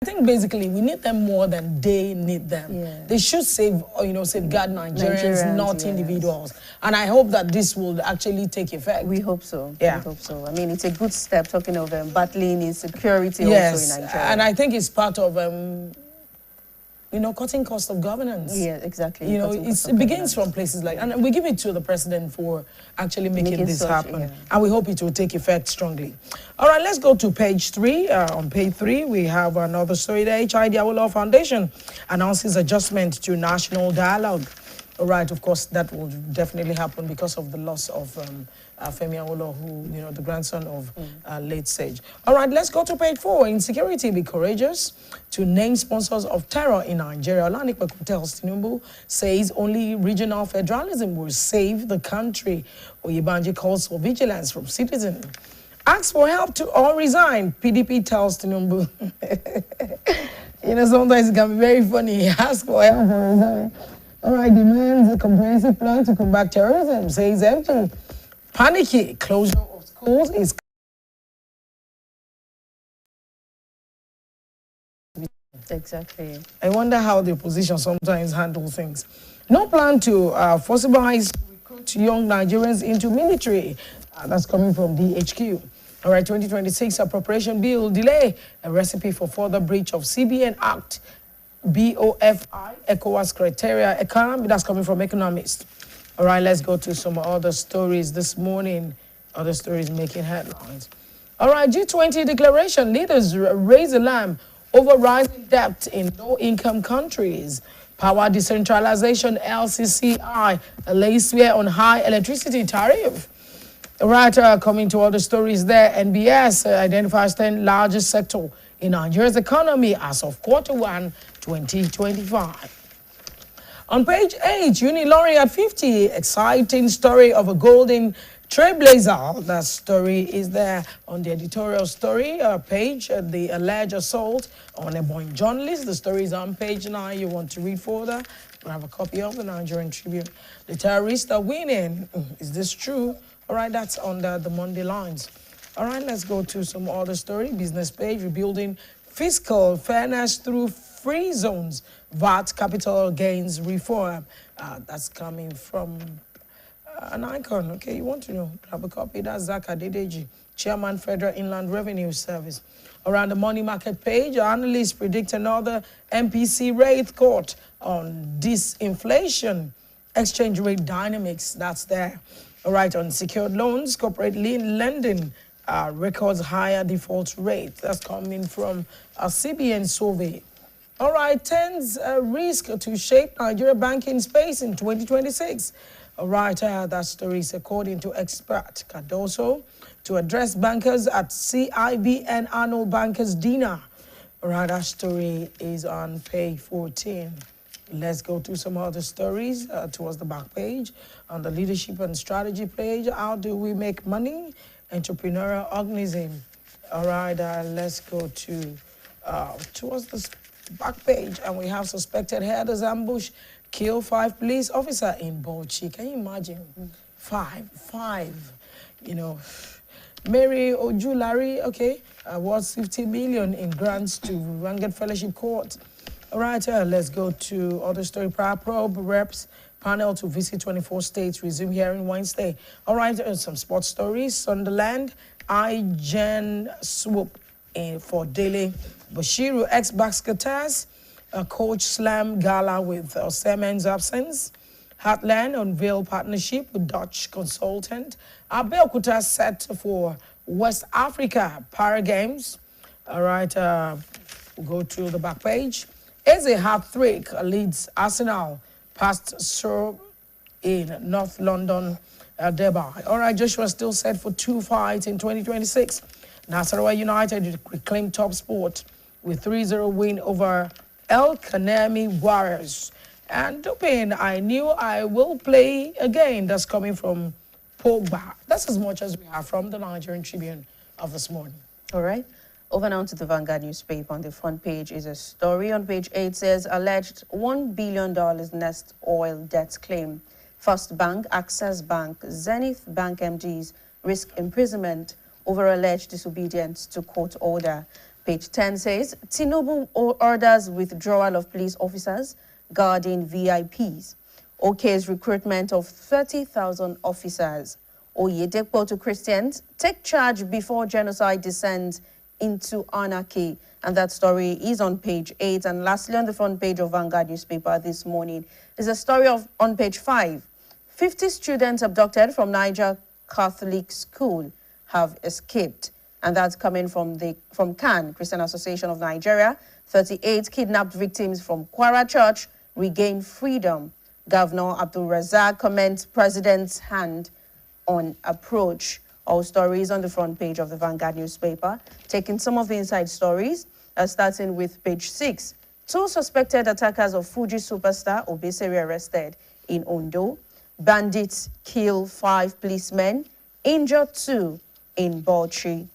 I think basically we need them more than they need them. Yeah. They should safeguard Nigerians, not individuals. And I hope that this will actually take effect. We hope so. Yeah. We hope so. I mean, it's a good step talking of battling insecurity also in Nigeria. And I think it's part of cutting cost of governance. Yeah, exactly. It begins from places like, and we give it to the president for actually making this happen. Yeah. And we hope it will take effect strongly. All right, let's go to page 3. On page 3, we have another story. The HID Awolowo Foundation announces adjustment to national dialogue. All right, of course, that will definitely happen because of the loss of Femi Awolowo, who, the grandson of late Sage. All right, let's go to page 4. Insecurity, be courageous to name sponsors of terror in Nigeria. Olanikpeku tells Tinubu, says only regional federalism will save the country. Oyebanji calls for vigilance from citizens. Asks for help to or resign. PDP tells Tinubu. Sometimes it can be very funny. He asks for help or resign. All right, demands a comprehensive plan to combat terrorism, says empty. Panicky closure of schools is. Exactly. I wonder how the opposition sometimes handle things. No plan to forcibly recruit young Nigerians into military. That's coming from DHQ. All right, 2026 appropriation bill delay, a recipe for further breach of CBN Act. BOFI, ECOWAS criteria, economy, that's coming from economists. All right, let's go to some other stories this morning. Other stories making headlines. All right, G20 declaration, leaders raise alarm over rising debt in low-income countries. Power decentralization, LCCI, lays swear on high electricity tariff. All right, coming to other stories there, NBS identifies 10 largest sector in Nigeria's economy as of Q1 2025. On page 8, Unilorry at 50, exciting story of a golden trailblazer. That story is there on the editorial story page, the alleged assault on a Boeing journalist. The story is on page 9. You want to read further? We have a copy of the Nigerian Tribune. The terrorists are winning. Is this true? All right, that's under the Monday lines. All right, let's go to some other story. Business page, rebuilding fiscal fairness through free zones, VAT capital gains reform. That's coming from an icon. Okay, you want to know? Grab a copy. That's Zaka Dedeji, Chairman, Federal Inland Revenue Service. Around the money market page, analysts predict another MPC rate cut on disinflation, exchange rate dynamics. That's there. All right, on secured loans, corporate lending records higher default rate. That's coming from a CBN survey. All right, tends risk to shape Nigeria banking space in 2026. All right, that story is according to expert Cardoso to address bankers at CIBN annual bankers dinner. All right, that story is on page 14. Let's go to some other stories towards the back page. On the leadership and strategy page, how do we make money? Entrepreneurial organism. All right, let's go to towards the back page, and we have suspected headers ambush, kill 5 police officer in Bauchi. Can you imagine? Five. Mary Ojulari, okay, awards 50 million in grants to Ranged Fellowship Court. All right, let's go to other story. Prior probe reps panel to visit 24 states resume hearing Wednesday. All right, some sports stories. Sunderland, iGen swoop for Dele Bashiru, ex-basketers. Coach slam gala with Semen's absence. Heartland unveil partnership with Dutch consultant. Abeokuta set for West Africa Para Games. All right, we'll go to the back page. Eze hat-trick leads Arsenal past Sur in North London derby. All right, Joshua still set for 2 fights in 2026. Nasarawa United reclaimed top sport with 3-0 win over El Kanemi Warriors. And doping, I knew I will play again. That's coming from Pogba. That's as much as we have from the Nigerian Tribune of this morning. All right. Over now to the Vanguard newspaper. On the front page is a story. On page 8 says, alleged $1 billion Nest Oil debt claim. First Bank, Access Bank, Zenith Bank MDs risk imprisonment over alleged disobedience to court order. Page 10 says, Tinubu orders withdrawal of police officers guarding VIPs. OK's recruitment of 30,000 officers. Oyedepo to Christians, take charge before genocide descends into anarchy. And that story is on page 8. And lastly, on the front page of Vanguard newspaper this morning is a story on page 5. 50 students abducted from Niger Catholic School have escaped. And that's coming from CAN, Christian Association of Nigeria. 38 kidnapped victims from Kwara Church regain freedom. Governor Abdul Razak comments president's hand on approach. All stories on the front page of the Vanguard newspaper. Taking some of the inside stories, starting with page 6. 2 suspected attackers of Fuji superstar Obesere arrested in Ondo. Bandits kill 5 policemen, injure 2 in Bauchi.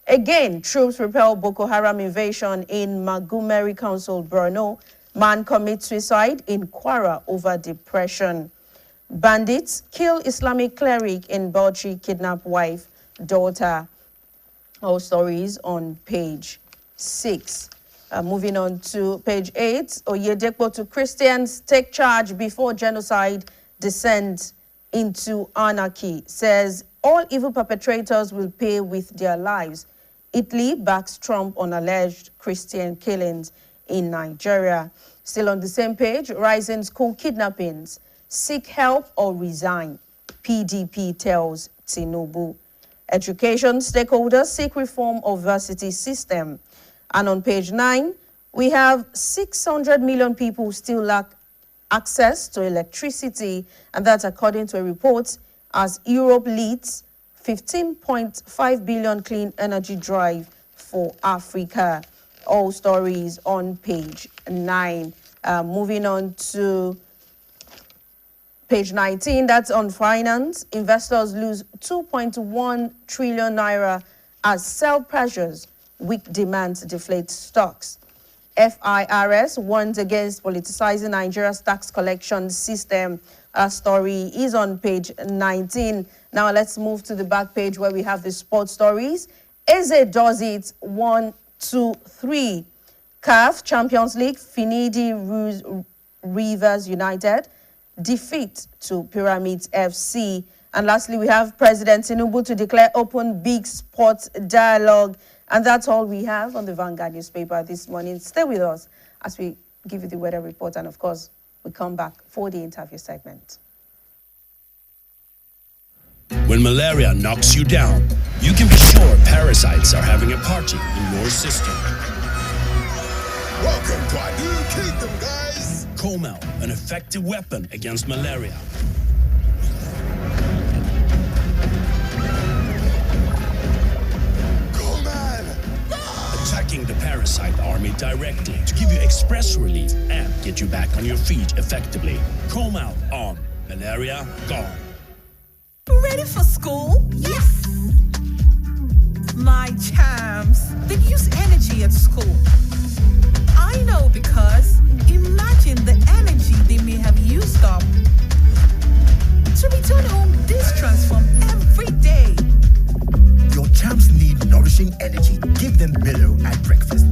Again, troops repel Boko Haram invasion in Magumeri Council, Borno. Man commits suicide in Kwara over depression. Bandits kill Islamic cleric in Bauchi, kidnap wife, daughter. All stories on page 6. Moving on to page 8. Oyedepo to Christians, take charge before genocide descends into anarchy. Says all evil perpetrators will pay with their lives. Italy backs Trump on alleged Christian killings in Nigeria. Still on the same page, rising school kidnappings. Seek help or resign, PDP tells Tinubu. Education stakeholders seek reform of varsity system. And on page 9, we have 600 million people still lack access to electricity, and that's according to a report as Europe leads 15.5 billion clean energy drive for Africa. All stories on page 9. Moving on to page 19, that's on finance. Investors lose 2.1 trillion naira as sell pressures, weak demand deflates stocks. FIRS warns against politicizing Nigeria's tax collection system. Our story is on page 19. Now let's move to the back page where we have the sports stories. Eze does it 1, 2, 3. CAF Champions League, Finidi Rivers United defeat to Pyramids FC. And lastly, we have President Tinubu to declare open big sports dialogue. And that's all we have on the Vanguard newspaper this morning. Stay with us as we give you the weather report. And of course, we come back for the interview segment. When malaria knocks you down, you can be sure parasites are having a party in your system. Welcome to our new kingdom, guys! Comel, an effective weapon against malaria. Attacking the parasite army directly to give you express relief and get you back on your feet effectively. Comel on. Malaria gone. Ready for school? Yes! My champs, they use energy at school. I know because imagine the energy they may have used up to return home distransformed every day. Your champs need nourishing energy. Give them Milo at breakfast.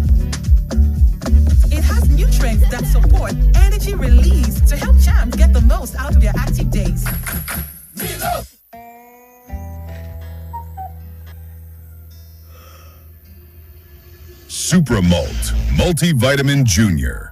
It has nutrients that support energy release to help champs get the most out of their active days. Milo! Supramalt Multivitamin Junior.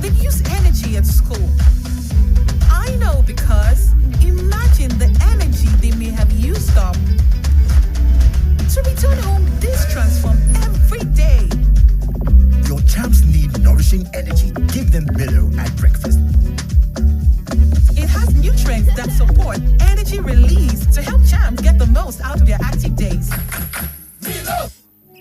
they use energy at school. I know because imagine the energy they may have used up to return home distransformed every day. Your champs need nourishing energy. Give them Billow at breakfast. It has nutrients that support energy release to help champs get the most out of their active days.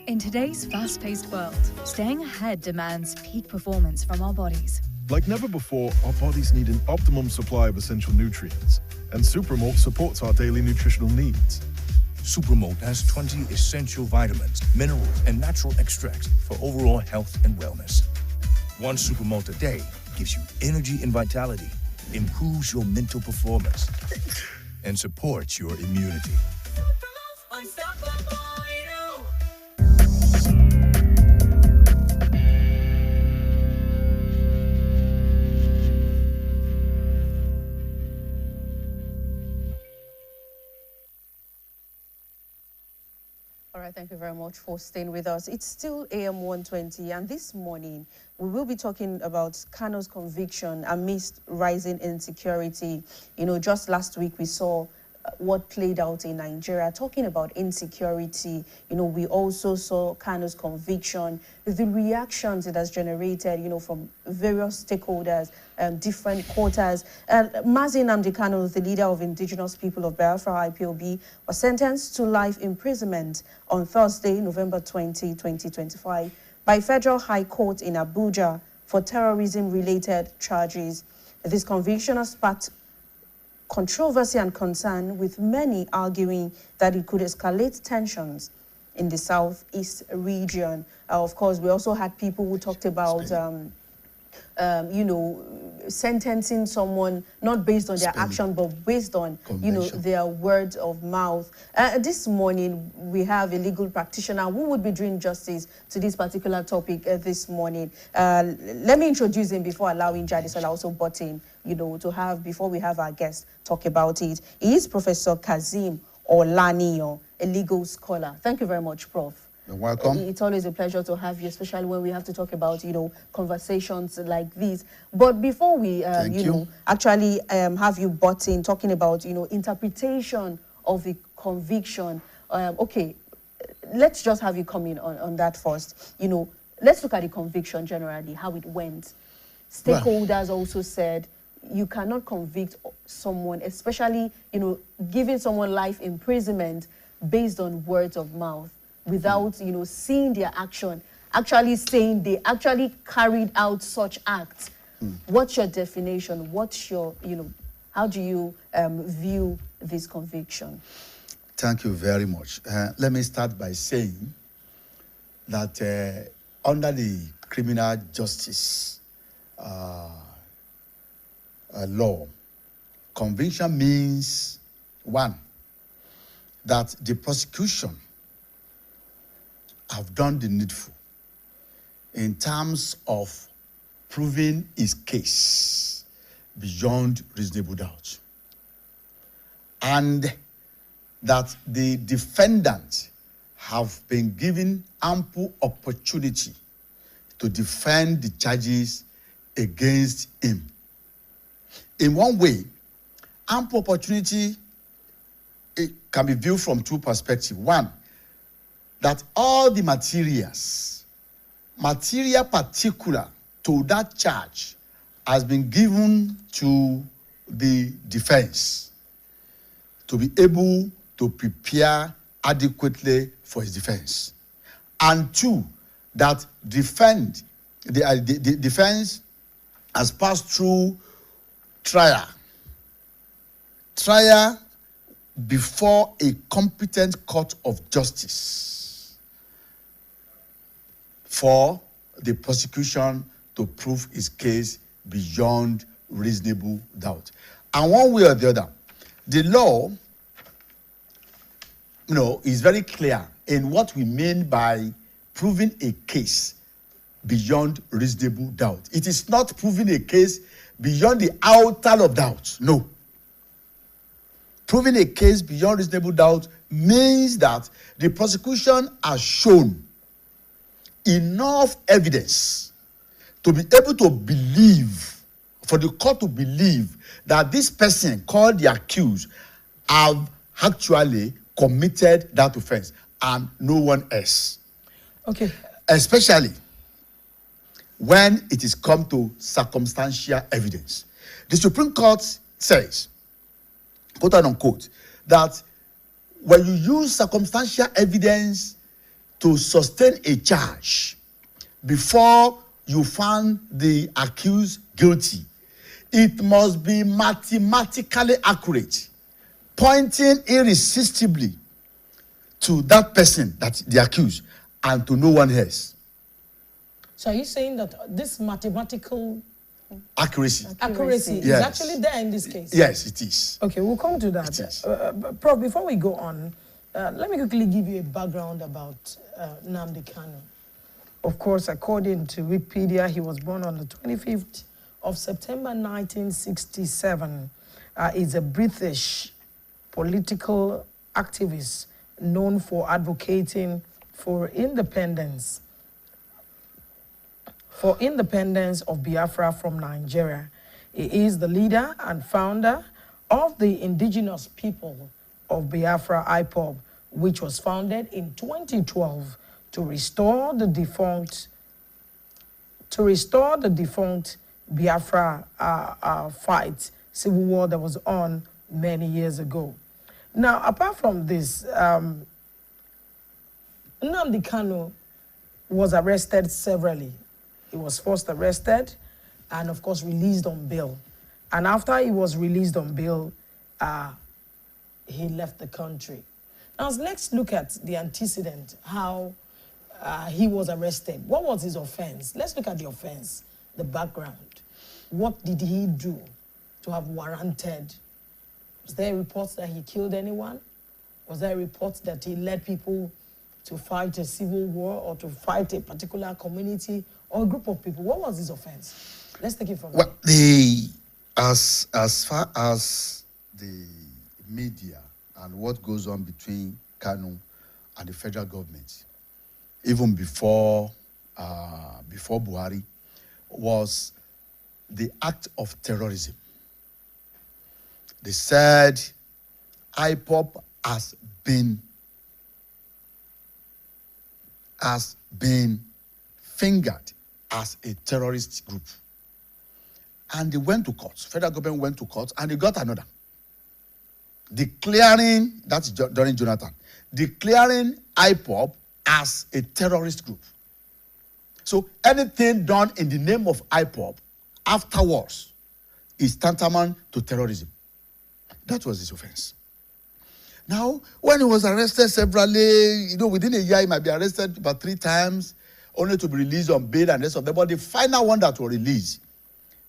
In today's fast-paced world, staying ahead demands peak performance from our bodies. Like never before, our bodies need an optimum supply of essential nutrients, and Supermalt supports our daily nutritional needs. Supermalt has 20 essential vitamins, minerals, and natural extracts for overall health and wellness. One Supermalt a day gives you energy and vitality, improves your mental performance, and supports your immunity. All right, thank you very much for staying with us. It's still AM120, and this morning we will be talking about Kano's conviction amidst rising insecurity. You know, just last week we saw what played out in Nigeria, talking about insecurity. You know, we also saw Kano's conviction, the reactions it has generated, you know, from various stakeholders, different quarters. Mazi Nnamdi Kanu, the leader of Indigenous People of Biafra, IPOB, was sentenced to life imprisonment on Thursday, November 20, 2025, by Federal High Court in Abuja for terrorism-related charges. This conviction has sparked controversy and concern, with many arguing that it could escalate tensions in the southeast region. Of course, we also had people who talked about, you know, sentencing someone not based on their action, but based on, you know, their word of mouth. This morning, we have a legal practitioner who would be doing justice to this particular topic this morning. Let me introduce him before allowing Jadisola also butt in, you know, to have, before we have our guest talk about it. He is Professor Kazeem Olaniyan, a legal scholar. Thank you very much, Prof. You're welcome. It's always a pleasure to have you, especially when we have to talk about, you know, conversations like these. But before we, you know, actually have you butt in, talking about, you know, interpretation of the conviction. Okay, let's just have you come in on that first. You know, let's look at the conviction generally, how it went. Stakeholders also said you cannot convict someone, especially, you know, giving someone life imprisonment based on words of mouth, without, you know, seeing their action, actually saying they actually carried out such acts. What's your definition? What's your, you know, how do you view this conviction? Thank you very much. Let me start by saying that under the criminal justice law, conviction means, one, that the prosecution have done the needful in terms of proving his case beyond reasonable doubt, and that the defendant have been given ample opportunity to defend the charges against him. In one way, ample opportunity, it can be viewed from two perspectives. One, that all the material particular to that charge has been given to the defense to be able to prepare adequately for his defense. And two, that the defense has passed through trial before a competent court of justice for the prosecution to prove his case beyond reasonable doubt. And one way or the other, the law, you know, is very clear in what we mean by proving a case beyond reasonable doubt. It is not proving a case beyond the outer of doubt. No. Proving a case beyond reasonable doubt means that the prosecution has shown enough evidence to be able to believe, for the court to believe that this person called the accused have actually committed that offense and no one else. Okay. Especially when it is come to circumstantial evidence. The Supreme Court says, quote unquote, that when you use circumstantial evidence to sustain a charge before you find the accused guilty, it must be mathematically accurate, pointing irresistibly to that person, that the accused, and to no one else. So are you saying that this mathematical accuracy is yes. actually there in this case? Yes, it is. Okay, we'll come to that. Prof, before we go on, let me quickly give you a background about Nnamdi Kanu. Of course, according to Wikipedia, he was born on the 25th of September 1967. He's a British political activist known for advocating for independence of Biafra from Nigeria. He is the leader and founder of the indigenous people of Biafra, IPOB, which was founded in 2012 to restore the defunct Biafra fight, civil war that was on many years ago. Now, apart from this, Nnamdi Kanu was arrested severally. He was first arrested and, of course, released on bail. And after he was released on bail, he left the country. Now, let's look at the antecedent, how he was arrested. What was his offense? Let's look at the offense, the background. What did he do to have warranted? Was there reports that he killed anyone? Was there reports that he led people to fight a civil war or to fight a particular community or a group of people? What was his offense? Let's take it from there. As far as the media and what goes on between Kanu and the federal government, even before Buhari, was the act of terrorism. They said IPOB has been fingered as a terrorist group. And they went to court. Federal government went to court and they got another. Declaring, that's during Jonathan, declaring IPOB as a terrorist group. So anything done in the name of IPOB afterwards is tantamount to terrorism. That was his offense. Now, when he was arrested severally, within a year he might be arrested about 3 times, only to be released on bail and the rest of them. But the final one that was released,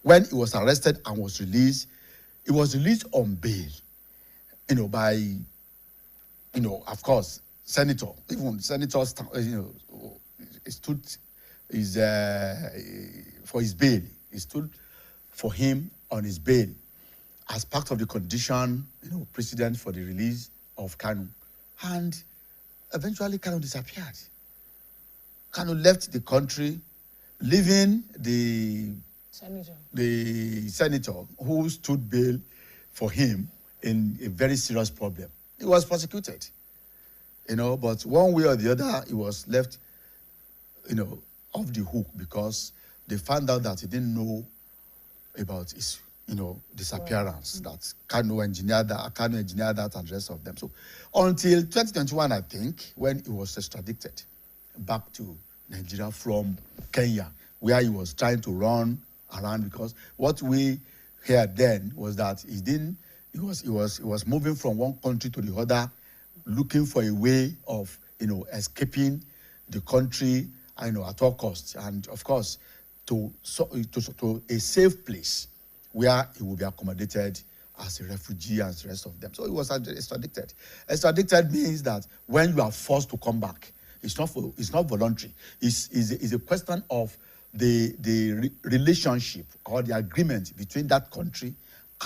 when he was arrested and was released, he was released on bail, by, of course, senator, even senators, stood for his bail. He stood for him on his bail as part of the condition, precedent for the release of Kanu. And eventually Kanu disappeared. Kanu left the country, leaving the senator who stood bail for him in a very serious problem. He was prosecuted, but one way or the other, he was left, off the hook because they found out that he didn't know about his, disappearance, that Kanu engineered that, and the rest of them. So until 2021, I think, when he was extradited back to Nigeria from Kenya, where he was trying to run around, because what we heard then was that he was moving from one country to the other, looking for a way of, escaping the country, at all costs, and of course, to a safe place where he will be accommodated as a refugee and the rest of them. So he was extradited. Extradited means that when you are forced to come back, it's not voluntary. It's a question of the relationship or the agreement between that country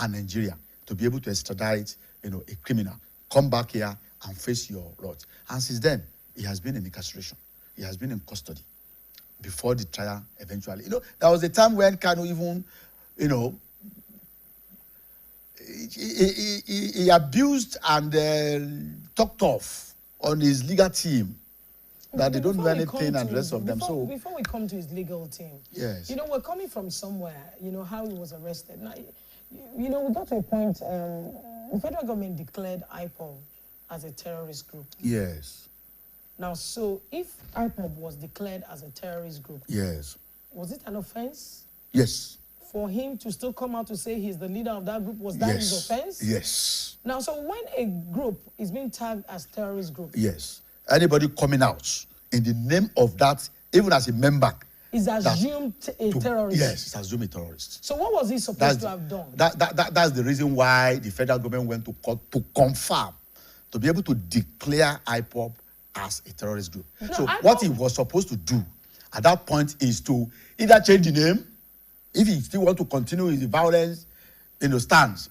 and Nigeria to be able to extradite, a criminal, come back here and face your lot. And since then, he has been in incarceration. He has been in custody. before the trial eventually. There was a time when Kanu even, he abused and talked off on his legal team that they don't do anything and the rest of them. Before we come to his legal team, yes, we're coming from somewhere, how he was arrested. Now, we got to a point, the federal government declared IPOB as a terrorist group. Yes. Now, so if IPOB was declared as a terrorist group, yes, was it an offense? Yes. For him to still come out to say he's the leader of that group, was that his offense? Yes. Now, so when a group is being tagged as terrorist group, yes, anybody coming out in the name of that, even as a member, is assumed a terrorist. Yes, it's assumed a terrorist. So what was he supposed to have done? That's the reason why the federal government went to court to confirm, to be able to declare IPOB as a terrorist group. No, so what he was supposed to do at that point is to either change the name, if he still want to continue his violence, stance.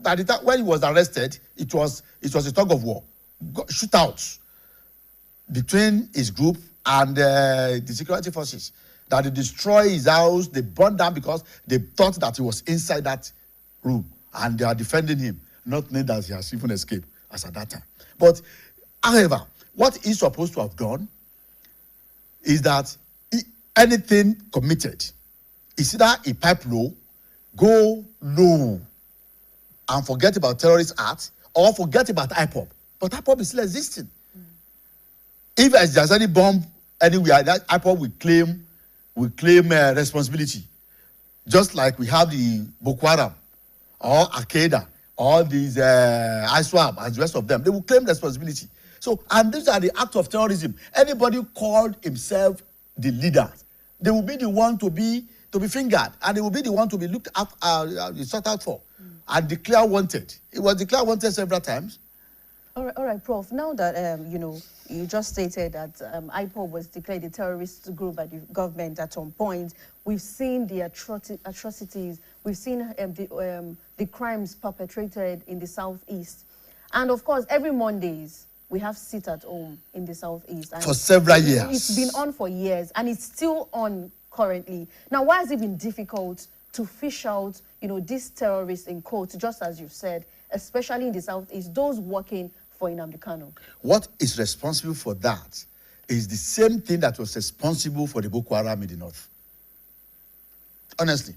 By the time when he was arrested, it was a tug of war, shootouts between his group and the security forces. That they destroy his house, they burn down because they thought that he was inside that room, and they are defending him, not knowing that he has even escaped as at that time. But, however, what he's supposed to have done is that anything committed is either a pipe low, go low, and forget about terrorist acts, or forget about IPOB. But IPOB is still existing. If there's any bomb anywhere, that IPOB will claim responsibility. Just like we have the Boko Haram, or Al-Qaeda, or these ISWAP, and the rest of them. They will claim responsibility. So, and these are the acts of terrorism. Anybody called himself the leader, they will be the one to be fingered, and they will be the one to be looked at, sought out for, and declared wanted. It was declared wanted several times. All right, Prof. Now that, you just stated that IPOB was declared a terrorist group by the government at some point, we've seen the atrocities, we've seen the crimes perpetrated in the Southeast. And, of course, every Mondays, we have sit at home in the Southeast. And for several years. It's been on for years, and it's still on currently. Now, why has it been difficult to fish out, these terrorists in court, just as you've said, especially in the Southeast, those working for Nnamdi Kanu? What is responsible for that is the same thing that was responsible for the Boko Haram in the North. Honestly.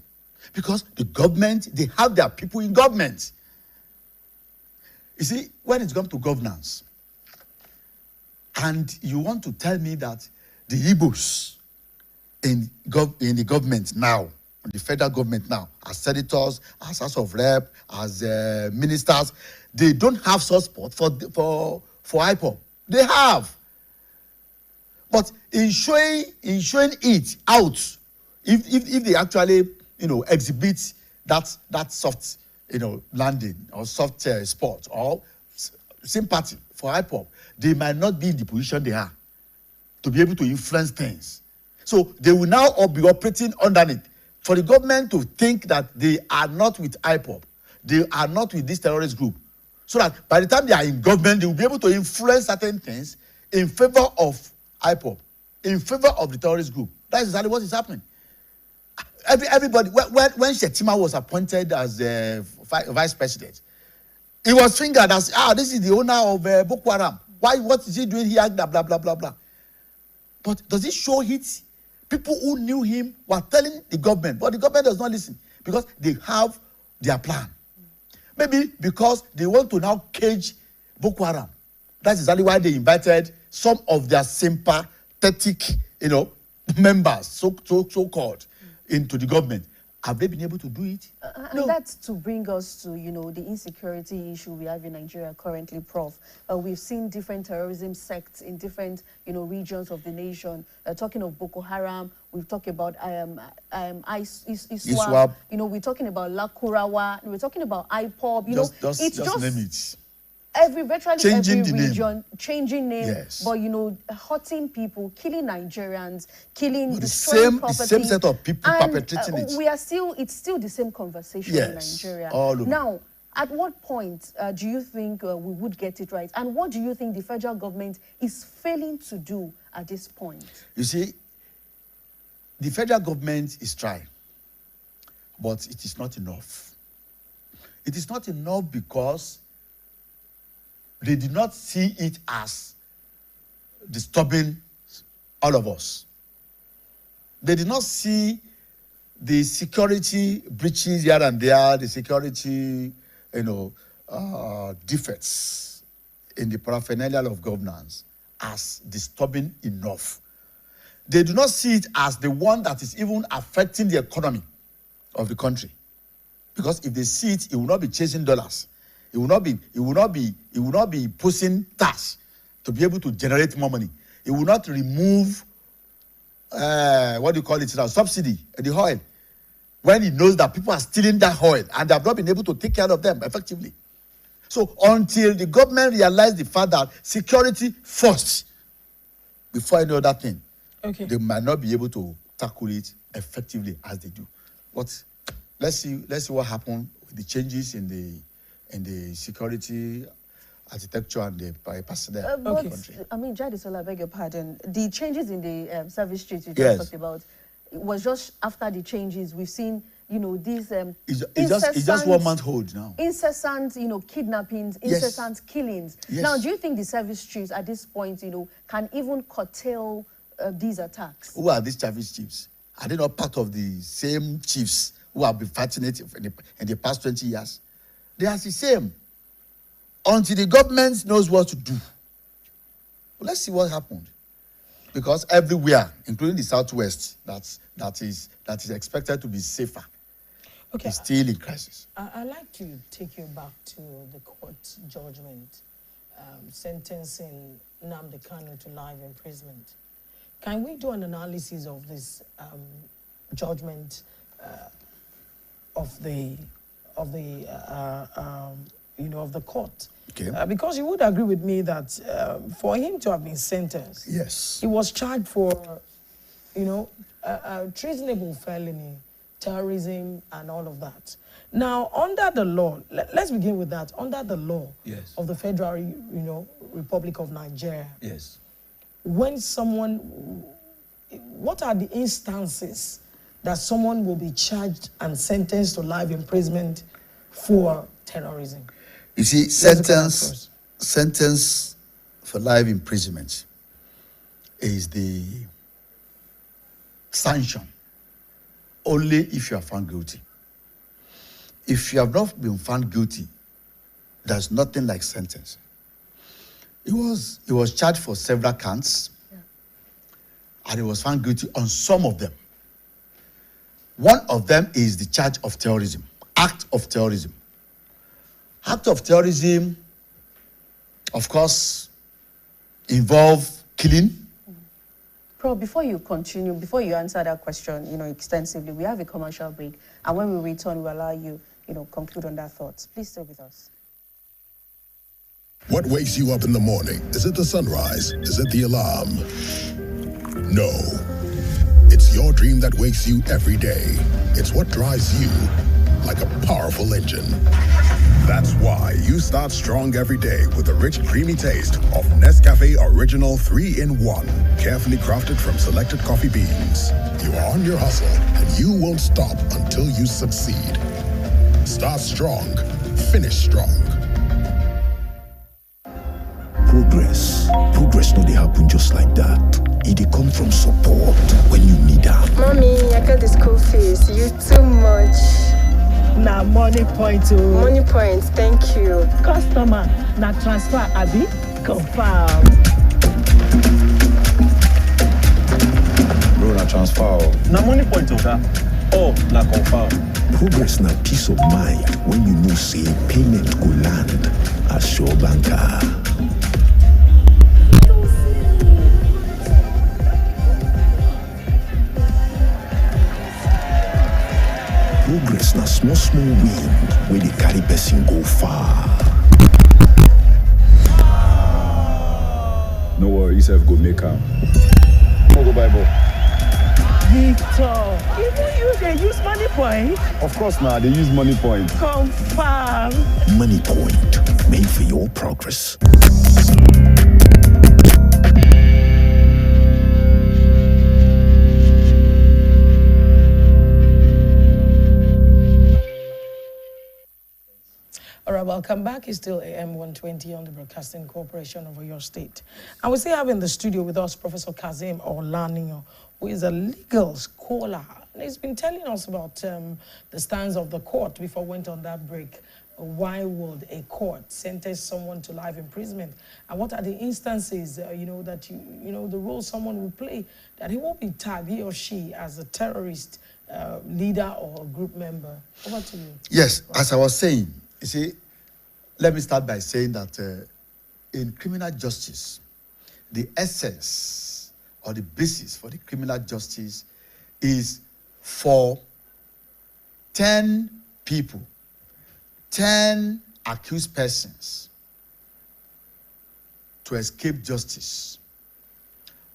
Because the government, they have their people in government. You see, when it comes to governance, and you want to tell me that the Igbos in the government now, the federal government now, as senators, as House of Rep, as ministers, they don't have soft spot for IPOB. They have. But in showing it out, if they actually, exhibit that soft, landing or soft spot or sympathy for IPOB, they might not be in the position they are to be able to influence things. So they will now all be operating underneath. For the government to think that they are not with IPOB, they are not with this terrorist group, so that by the time they are in government, they will be able to influence certain things in favor of IPOB, in favor of the terrorist group. That's exactly what is happening. Everybody, when Shetima was appointed as vice president, he was fingered as, this is the owner of Boko Haram. What is he doing here? Blah, blah, blah, blah, blah. But does it show it? People who knew him were telling the government, but the government does not listen because they have their plan. Maybe because they want to now cage Boko Haram. That's exactly why they invited some of their sympathetic, members, so-called, into the government. Have they been able to do it? No. And that's to bring us to, the insecurity issue we have in Nigeria currently, Prof. We've seen different terrorism sects in different, regions of the nation. Talking of Boko Haram, we've talked about ISWAP. We're talking about Lakurawa. We're talking about IPOB. Just name it. Virtually every region changing name, yes. But hurting people, killing Nigerians, destroying property. The same set of people perpetrating it. It's still the same conversation, yes, in Nigeria. All over. Now, at what point do you think we would get it right? And what do you think the federal government is failing to do at this point? You see, the federal government is trying, but it is not enough. It is not enough because they did not see it as disturbing all of us. They did not see the security breaches here and there, the security, defects in the paraphernalia of governance as disturbing enough. They do not see it as the one that is even affecting the economy of the country. Because if they see it, it will not be chasing dollars. It will not be posting tax to be able to generate more money. It will not remove subsidy, the oil, when he knows that people are stealing that oil and they have not been able to take care of them effectively. So until the government realize the fact that security first, before any other thing, they might not be able to tackle it effectively as they do. But let's see what happened with the changes in the security architecture and the personnel in the country. I mean, Jadisola, I beg your pardon. The changes in the service streets you just talked about, it was just after the changes we've seen, these it's just 1 month hold now. Incessant, kidnappings, incessant killings. Yes. Now, do you think the service streets at this point, can even curtail these attacks? Who are these service chiefs? Are they not part of the same chiefs who have been fighting it in the past 20 years? They are the same. Until the government knows what to do. Well, let's see what happened. Because everywhere, including the Southwest, that is expected to be safer, is still in crisis. I'd like to take you back to the court judgment sentencing Nnamdi Kanu to life imprisonment. Can we do an analysis of this judgment of the court? Okay. Because you would agree with me that for him to have been sentenced, yes, he was charged for, treasonable felony, terrorism, and all of that. Now, under the law, let's begin with that. Under the law of the Federal, Republic of Nigeria, when someone, what are the instances that someone will be charged and sentenced to life imprisonment for terrorism? You see, sentence for life imprisonment is the sanction only if you are found guilty. If you have not been found guilty, there's nothing like sentence. He was charged for several counts, and he was found guilty on some of them. One of them is the charge of terrorism, act of terrorism. Act of terrorism, of course, involve killing. Pro, before you continue, before you answer that question, extensively, we have a commercial break, and when we return, we'll allow you, conclude on that thought. Please stay with us. What wakes you up in the morning? Is it the sunrise? Is it the alarm? No. It's your dream that wakes you every day. It's what drives you like a powerful engine. That's why you start strong every day with the rich, creamy taste of Nescafe Original 3-in-1, carefully crafted from selected coffee beans. You are on your hustle, and you won't stop until you succeed. Start strong, finish strong. Progress no dey happen just like that. It dey come from support when you need am. Mommy, I got the school fees. You too much. Na money point o. Money point, thank you. Customer, na transfer abi? Confirm. Bro, na transfer. Na money point oga. Oh, na confirm. Progress na peace of mind when you know say payment go land as sure banker. Progress na small win wey dey carry person go far. No worry, yourself go make am. Come go buy ball. Victor, even you dey use money point? Of course na, they use money point. Confirm. Money point, made for your progress. Welcome back. It's still AM120 on the Broadcasting Corporation of your state. And we still have in the studio with us Professor Kazim Olanio, who is a legal scholar. And he's been telling us about the stance of the court before we went on that break. Why would a court sentence someone to life imprisonment? And what are the instances, that the role someone will play, that he won't be tagged, he or she, as a terrorist leader or group member? Over to you. Yes, as I was saying, you see, let me start by saying that in criminal justice, the essence or the basis for the criminal justice is for 10 people, 10 accused persons to escape justice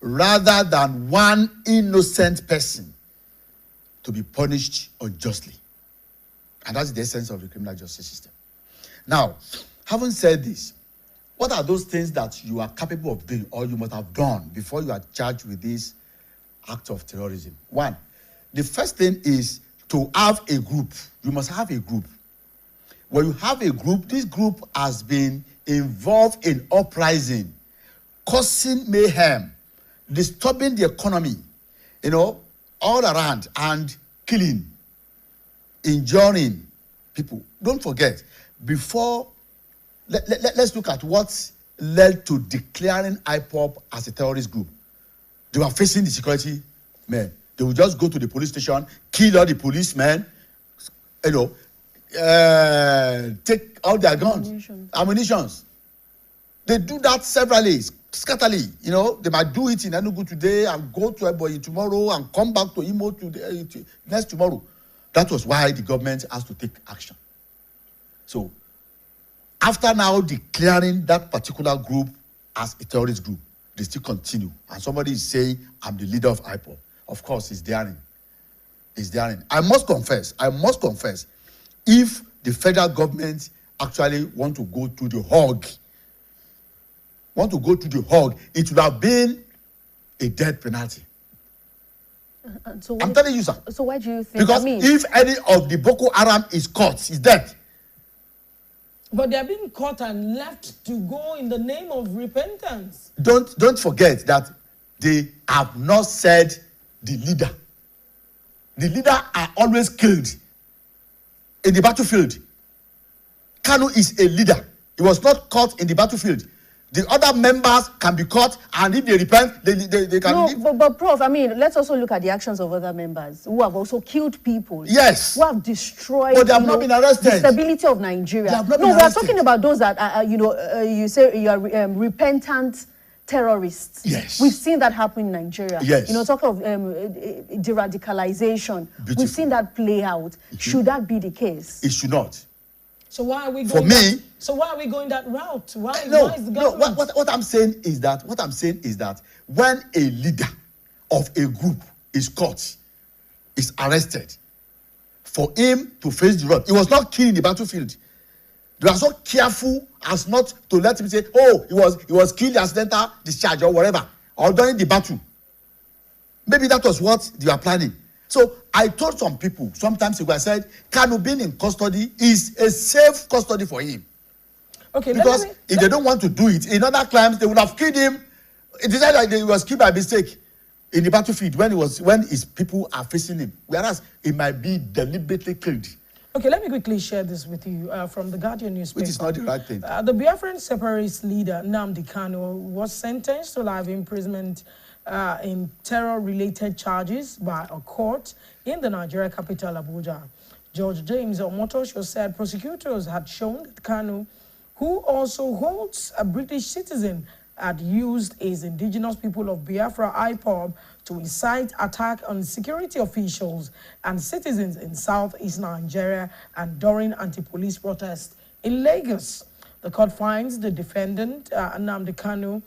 rather than one innocent person to be punished unjustly. And that's the essence of the criminal justice system. Now, having said this, what are those things that you are capable of doing or you must have done before you are charged with this act of terrorism? One, the first thing is to have a group. You must have a group. When you have a group, this group has been involved in uprising, causing mayhem, disturbing the economy, all around, and killing, injuring people. Don't forget, before, let's look at what led to declaring IPOB as a terrorist group. They were facing the security men. They would just go to the police station, kill all the policemen, take all their guns, ammunitions. They do that severally, scatterly. They might do it in Enugu today and go to Ebonyi tomorrow and come back to Imo next tomorrow. That was why the government has to take action. So, after now declaring that particular group as a terrorist group, they still continue. And somebody is saying, I'm the leader of IPOB. Of course, it's daring. It's daring. I must confess, if the federal government actually want to go to the hog, it would have been a death penalty. I'm telling you, sir. So why do you think? Because if any of the Boko Haram is caught, he's dead. But they're being caught and left to go in the name of repentance. Don't forget that they have not said the leader. The leader are always killed in the battlefield. Kanu is a leader. He was not caught in the battlefield. The other members can be caught, and if they repent, they can leave. But Prof, let's also look at the actions of other members who have also killed people. Yes. Who have destroyed but they have not been arrested. The stability of Nigeria. We are talking about those that, you say you are repentant terrorists. Yes. We've seen that happen in Nigeria. Yes. Talk of de-radicalization. Beautiful. We've seen that play out. Mm-hmm. Should that be the case? It should not. So why are we going that route? Why is the government? What I'm saying is that when a leader of a group is caught, is arrested, for him to face the road, he was not killed in the battlefield. They are so careful as not to let him say, oh, he was killed, accidental discharge or whatever, or during the battle. Maybe that was what they were planning. So I told some people sometimes ago, I said, Kanu being in custody is a safe custody for him. Okay, because if they don't want to do it, in other crimes they would have killed him. It is like he was killed by mistake in the battlefield when his people are facing him. Whereas it might be deliberately killed. Okay, let me quickly share this with you from the Guardian newspaper. Which is not the right thing. The Biafran separatist leader Nnamdi Kanu was sentenced to life imprisonment in terror-related charges by a court in the Nigeria capital, Abuja. Judge James Omotosho said prosecutors had shown that Kanu, who also holds a British citizen, had used his indigenous people of Biafra IPOB to incite attack on security officials and citizens in southeast Nigeria and during anti-police protests in Lagos. The court finds the defendant, Nnamdi Kanu,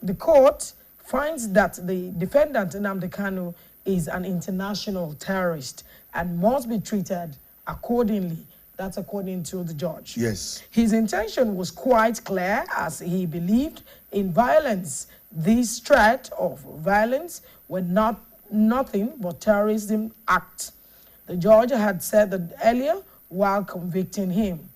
the court finds that the defendant, Nnamdi Kanu, is an international terrorist and must be treated accordingly. That's according to the judge. Yes. His intention was quite clear as he believed in violence. This threat of violence were nothing but terrorism acts. The judge had said that earlier while convicting him.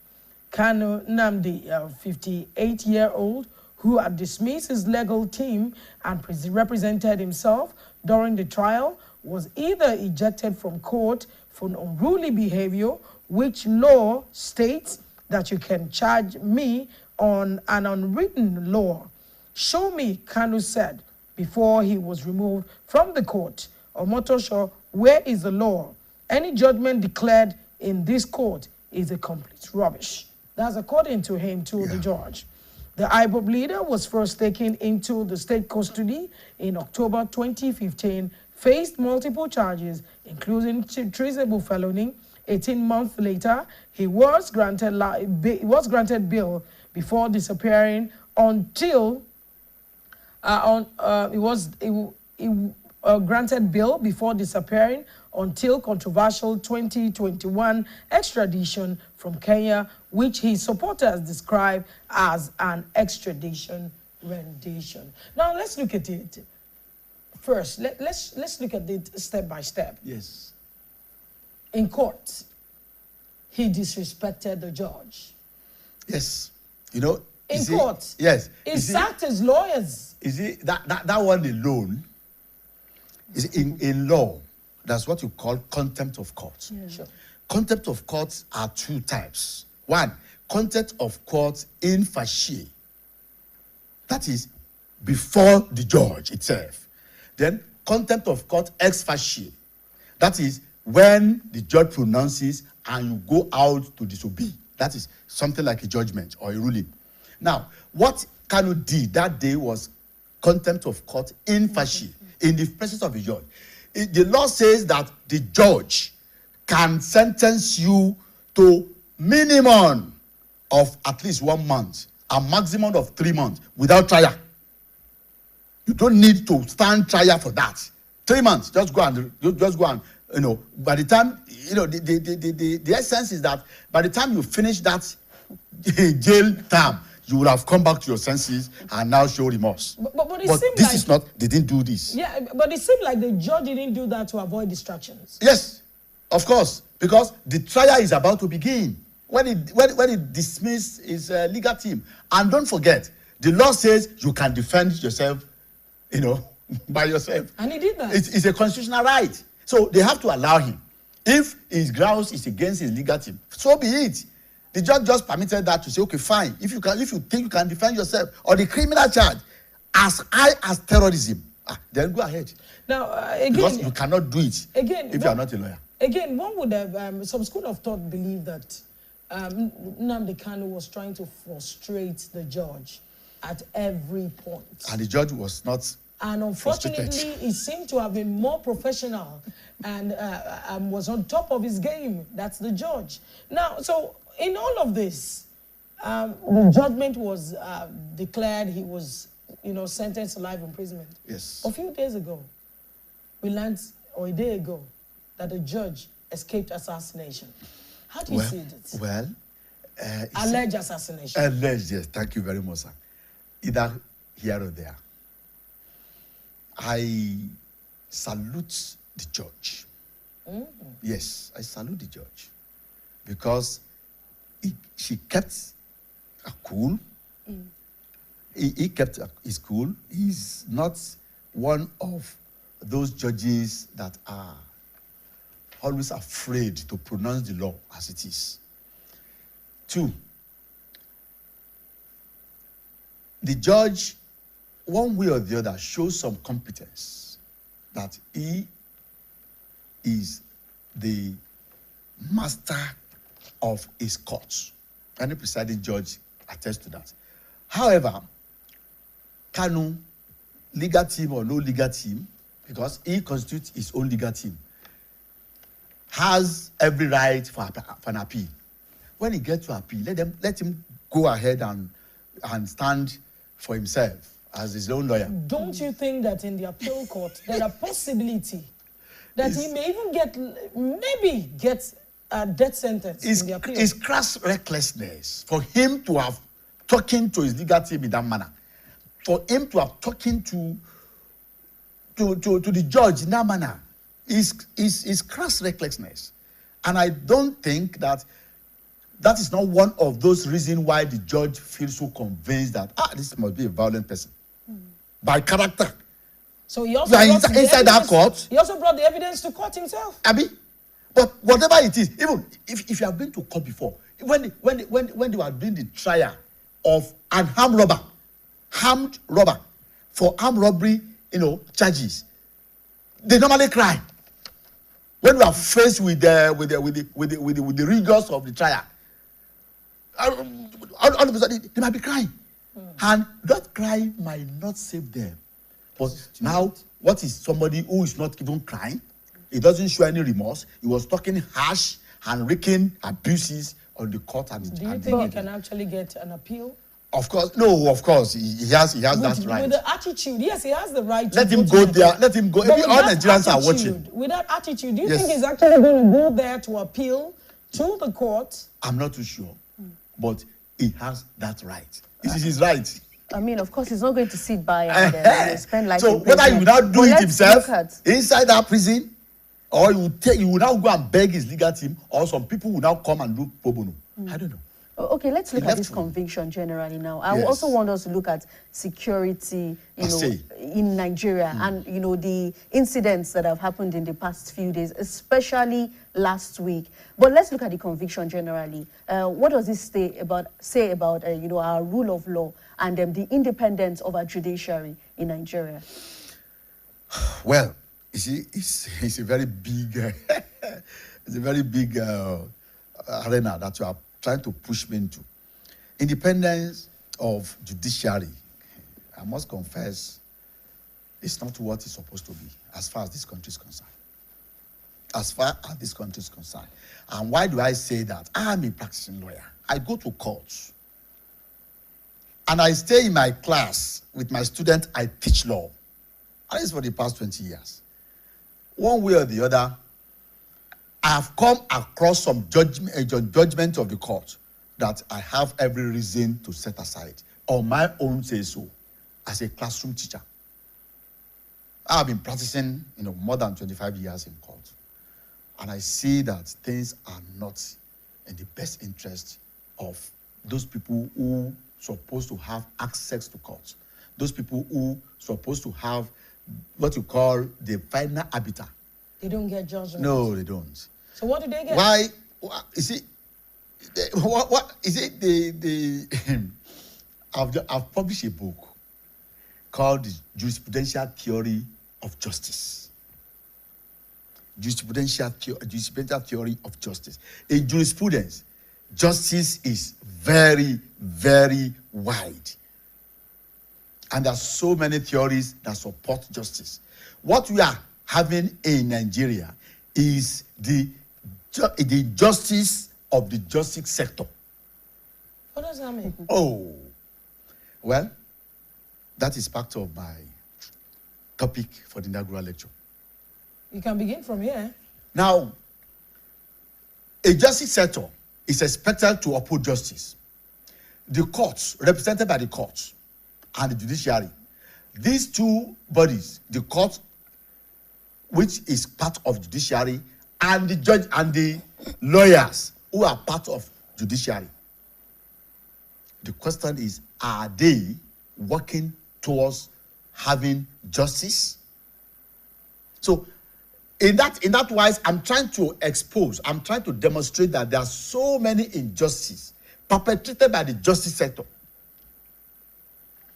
Kanu Namdi, a 58-year-old, who had dismissed his legal team and represented himself during the trial, was either ejected from court for unruly behavior, which law states that you can charge me on an unwritten law. Show me, Kanu said, before he was removed from the court. Omotosho, where is the law? Any judgment declared in this court is a complete rubbish. That's according to him, to the judge. The IPOB leader was first taken into the state custody in October 2015, faced multiple charges, including treasonable felony. 18 months later, he was granted bail before disappearing until granted bail before disappearing until controversial 2021 extradition from Kenya, which his supporters describe as an extradition rendition. Now let's look at it. First, let's look at it step by step. Yes. In court, he disrespected the judge. Yes. You know, in court, yes, he sacked his lawyers. You see, that one alone is in law. That's what you call contempt of court. Yeah. Sure. Contempt of court are two types. One, contempt of court in facie. That is before the judge itself. Then contempt of court ex facie. That is when the judge pronounces and you go out to disobey. That is something like a judgment or a ruling. Now, what Kanu did that day was contempt of court in facie, in the presence of the judge. The law says that the judge can sentence you to minimum of at least 1 month, a maximum of 3 months without trial. You don't need to stand trial for that. 3 months, just go and by the time, the essence is that by the time you finish that jail term, you would have come back to your senses and now show remorse. But this is not, they didn't do this. Yeah, but it seemed like the judge didn't do that to avoid distractions. Yes, of course, because the trial is about to begin. When he dismissed his legal team. And don't forget, the law says you can defend yourself, by yourself. And he did that. It's a constitutional right. So they have to allow him. If his grounds is against his legal team, so be it. The judge just permitted that to say, okay, fine. If you think you can defend yourself on the criminal charge as high as terrorism, then go ahead. Now, again, because you cannot do it if you are not a lawyer. Again, one would have, some school of thought believe that Nnamdi Kanu was trying to frustrate the judge at every point. And the judge was not. And unfortunately, he seemed to have been more professional and was on top of his game. That's the judge. Now, so in all of this, the judgment was declared. He was, sentenced to life imprisonment. Yes. A few days ago, we learned, or a day ago, that the judge escaped assassination. How do you see it? Well, alleged assassination. Alleged, yes. Thank you very much, sir. Either here or there. I salute the judge. Mm. Yes, I salute the judge. Because she kept cool. Mm. He kept his cool. He's not one of those judges that are always afraid to pronounce the law as it is. 2, the judge, one way or the other, shows some competence that he is the master of his court. Any presiding judge attests to that. However, Kanu, legal team or no legal team, because he constitutes his own legal team, has every right for an appeal. When he gets to appeal, let him go ahead and stand for himself as his own lawyer. Don't you think that in the appeal court, there's a possibility that he may even get a death sentence in the appeal? It's crass recklessness for him to have talking to his legal team in that manner, for him to have talking to the judge in that manner. Is crass recklessness. And I don't think that that is not one of those reasons why the judge feels so convinced that this must be a violent person. By character. So he also inside that court. He also brought the evidence to court himself. Abi, but whatever it is, even if you have been to court before, when they were doing the trial of an armed robber for armed robbery, charges, they normally cry. When we are faced with the rigors of the trial, all of a sudden they might be crying, and that cry might not save them. But now, what is somebody who is not even crying? He doesn't show any remorse. He was talking harsh and wreaking abuses on the court. Do you think he can actually get an appeal? Of course, no. Of course, he has that right. With the attitude, yes, he has the right. Let him go there. Let him go. All Nigerians are watching. With that attitude, do you think he's actually going to go there to appeal to the court? I'm not too sure, but he has that right. It is his right. I mean, of course, he's not going to sit by and spend life. So whether he will now do it himself inside that prison, or he will now go and beg his legal team, or some people will now come and do pro bono. I don't know. Okay, let's look at this conviction generally now. I also want us to look at security, in Nigeria and, the incidents that have happened in the past few days, especially last week. But let's look at the conviction generally. What does this say about our rule of law and the independence of our judiciary in Nigeria? Well, you see, it's a very big, arena that you are trying to push me into. Independence of judiciary, I must confess, it's not what it's supposed to be as far as this country is concerned. As far as this country is concerned. And why do I say that? I'm a practicing lawyer. I go to courts. And I stay in my class with my students. I teach law. At least for the past 20 years. One way or the other, I have come across some judgment of the court that I have every reason to set aside on my own say so as a classroom teacher. I have been practicing, more than 25 years in court. And I see that things are not in the best interest of those people who supposed to have access to court. Those people who supposed to have what you call the final arbiter. They don't get judgment. No, they don't. So what do they get? Why? You see, what is it? I've published a book called The Jurisprudential Theory of Justice. Jurisprudential theory of justice. In jurisprudence, justice is very, very wide. And there are so many theories that support justice. What we are having in Nigeria is the justice of the justice sector. What does that mean? Oh, well, that is part of my topic for the inaugural lecture. You can begin from here. Now, a justice sector is expected to uphold justice. The courts, represented by the courts, and the judiciary, these two bodies, the court, which is part of judiciary, and the judge and the lawyers who are part of judiciary. The question is, are they working towards having justice? So, in that wise, I'm trying to demonstrate that there are so many injustices perpetrated by the justice sector,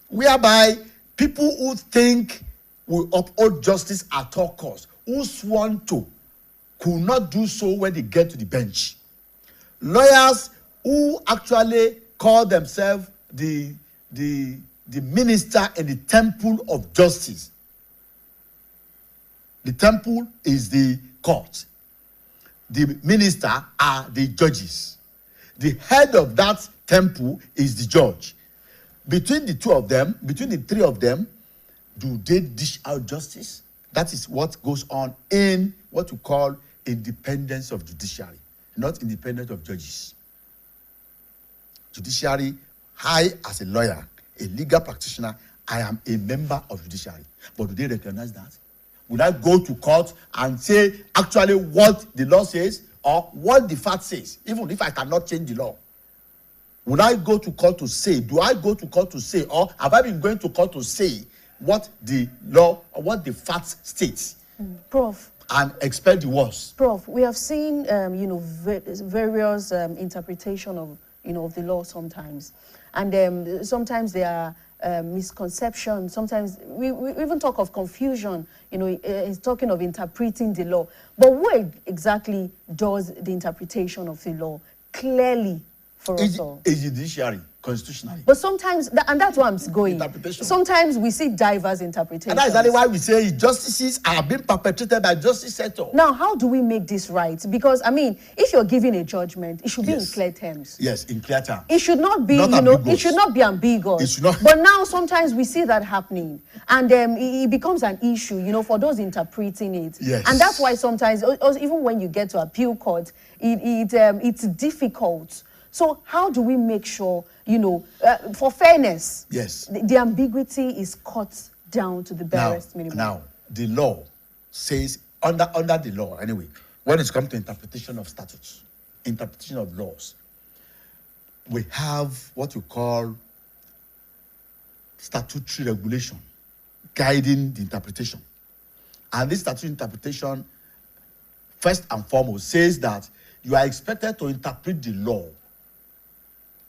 whereby people who think will uphold justice at all costs, who sworn to, could not do so when they get to the bench. Lawyers who actually call themselves the minister in the temple of justice. The temple is the court. The minister are the judges. The head of that temple is the judge. Between the two of them, between the three of them, do they dish out justice? That is what goes on in what we call independence of judiciary, not independence of judges. Judiciary, I as a lawyer, a legal practitioner, I am a member of judiciary. But do they recognize that? Will I go to court and say actually what the law says, or what the fact says, even if I cannot change the law. Would I go to court to say? Do I go to court to say, or have I been going to court to say what the law or what the facts states? Prof. And expel the worst. Prof, we have seen, various interpretation of, of the law sometimes, and sometimes there are misconceptions. Sometimes we even talk of confusion. He's talking of interpreting the law. But what exactly does the interpretation of the law clearly for us all? A judiciary, constitutionally. But sometimes, and that's where I'm going. Sometimes we see diverse interpretations. And that's exactly why we say justices are being perpetrated by justice sector. Now, how do we make this right? Because, I mean, if you're giving a judgment, it should be in clear terms. Yes, in clear terms. It should not be, it should not be ambiguous. It should not. But now, sometimes we see that happening. And it becomes an issue, for those interpreting it. Yes. And that's why sometimes, even when you get to appeal court, it's difficult. So how do we make sure, for fairness, yes, the ambiguity is cut down to the barest minimum? Now, the law says, under the law, anyway, when it comes to interpretation of statutes, interpretation of laws, we have what you call statutory regulation guiding the interpretation. And this statutory interpretation, first and foremost, says that you are expected to interpret the law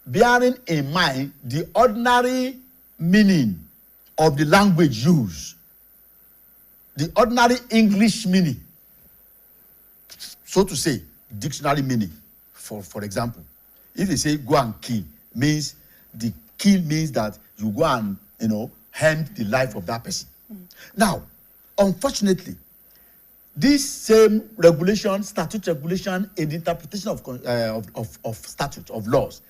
bearing in mind the ordinary meaning of the language used, the ordinary English meaning, so to say, dictionary meaning. For example, if they say go and kill, means the kill means that you go and end the life of that person. Now, unfortunately, this same regulation, statute regulation in the interpretation of statute, of laws,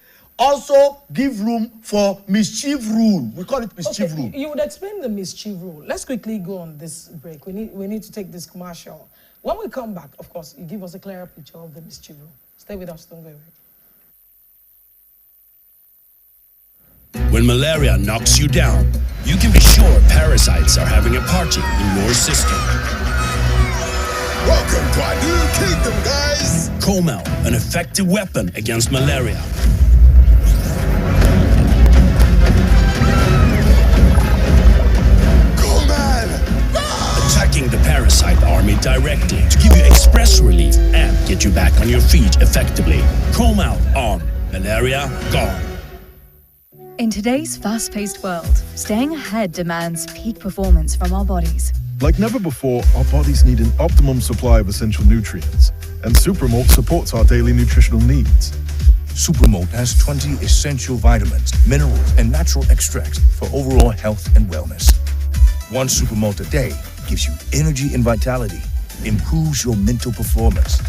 also give room for mischief rule. We call it mischief rule. You would explain the mischief rule. Let's quickly go on this break. We need to take this commercial. When we come back, of course, you give us a clearer picture of the mischief rule. Stay with us, don't go away. When malaria knocks you down, you can be sure parasites are having a party in your system. Welcome to our new kingdom, guys! Comel, an effective weapon against malaria. Attacking the parasite army directly to give you express relief and get you back on your feet effectively. Comel on Malaria Gone. In today's fast-paced world, staying ahead demands peak performance from our bodies. Like never before, our bodies need an optimum supply of essential nutrients, and Supermalt supports our daily nutritional needs. Supermalt has 20 essential vitamins, minerals, and natural extracts for overall health and wellness. One Supermalt a day gives you energy and vitality, improves your mental performance,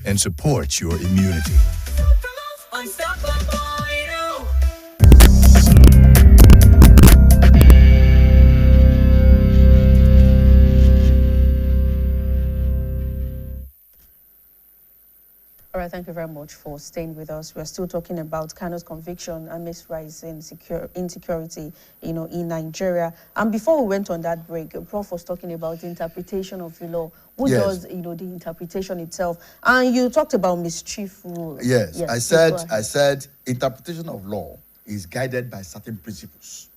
and supports your immunity. All right, thank you very much for staying with us. We're still talking about Kano's conviction amidst rising insecurity, in Nigeria. And before we went on that break, Prof was talking about the interpretation of the law. Who does, the interpretation itself? And you talked about mischief rule. Yes, I said interpretation of law is guided by certain principles.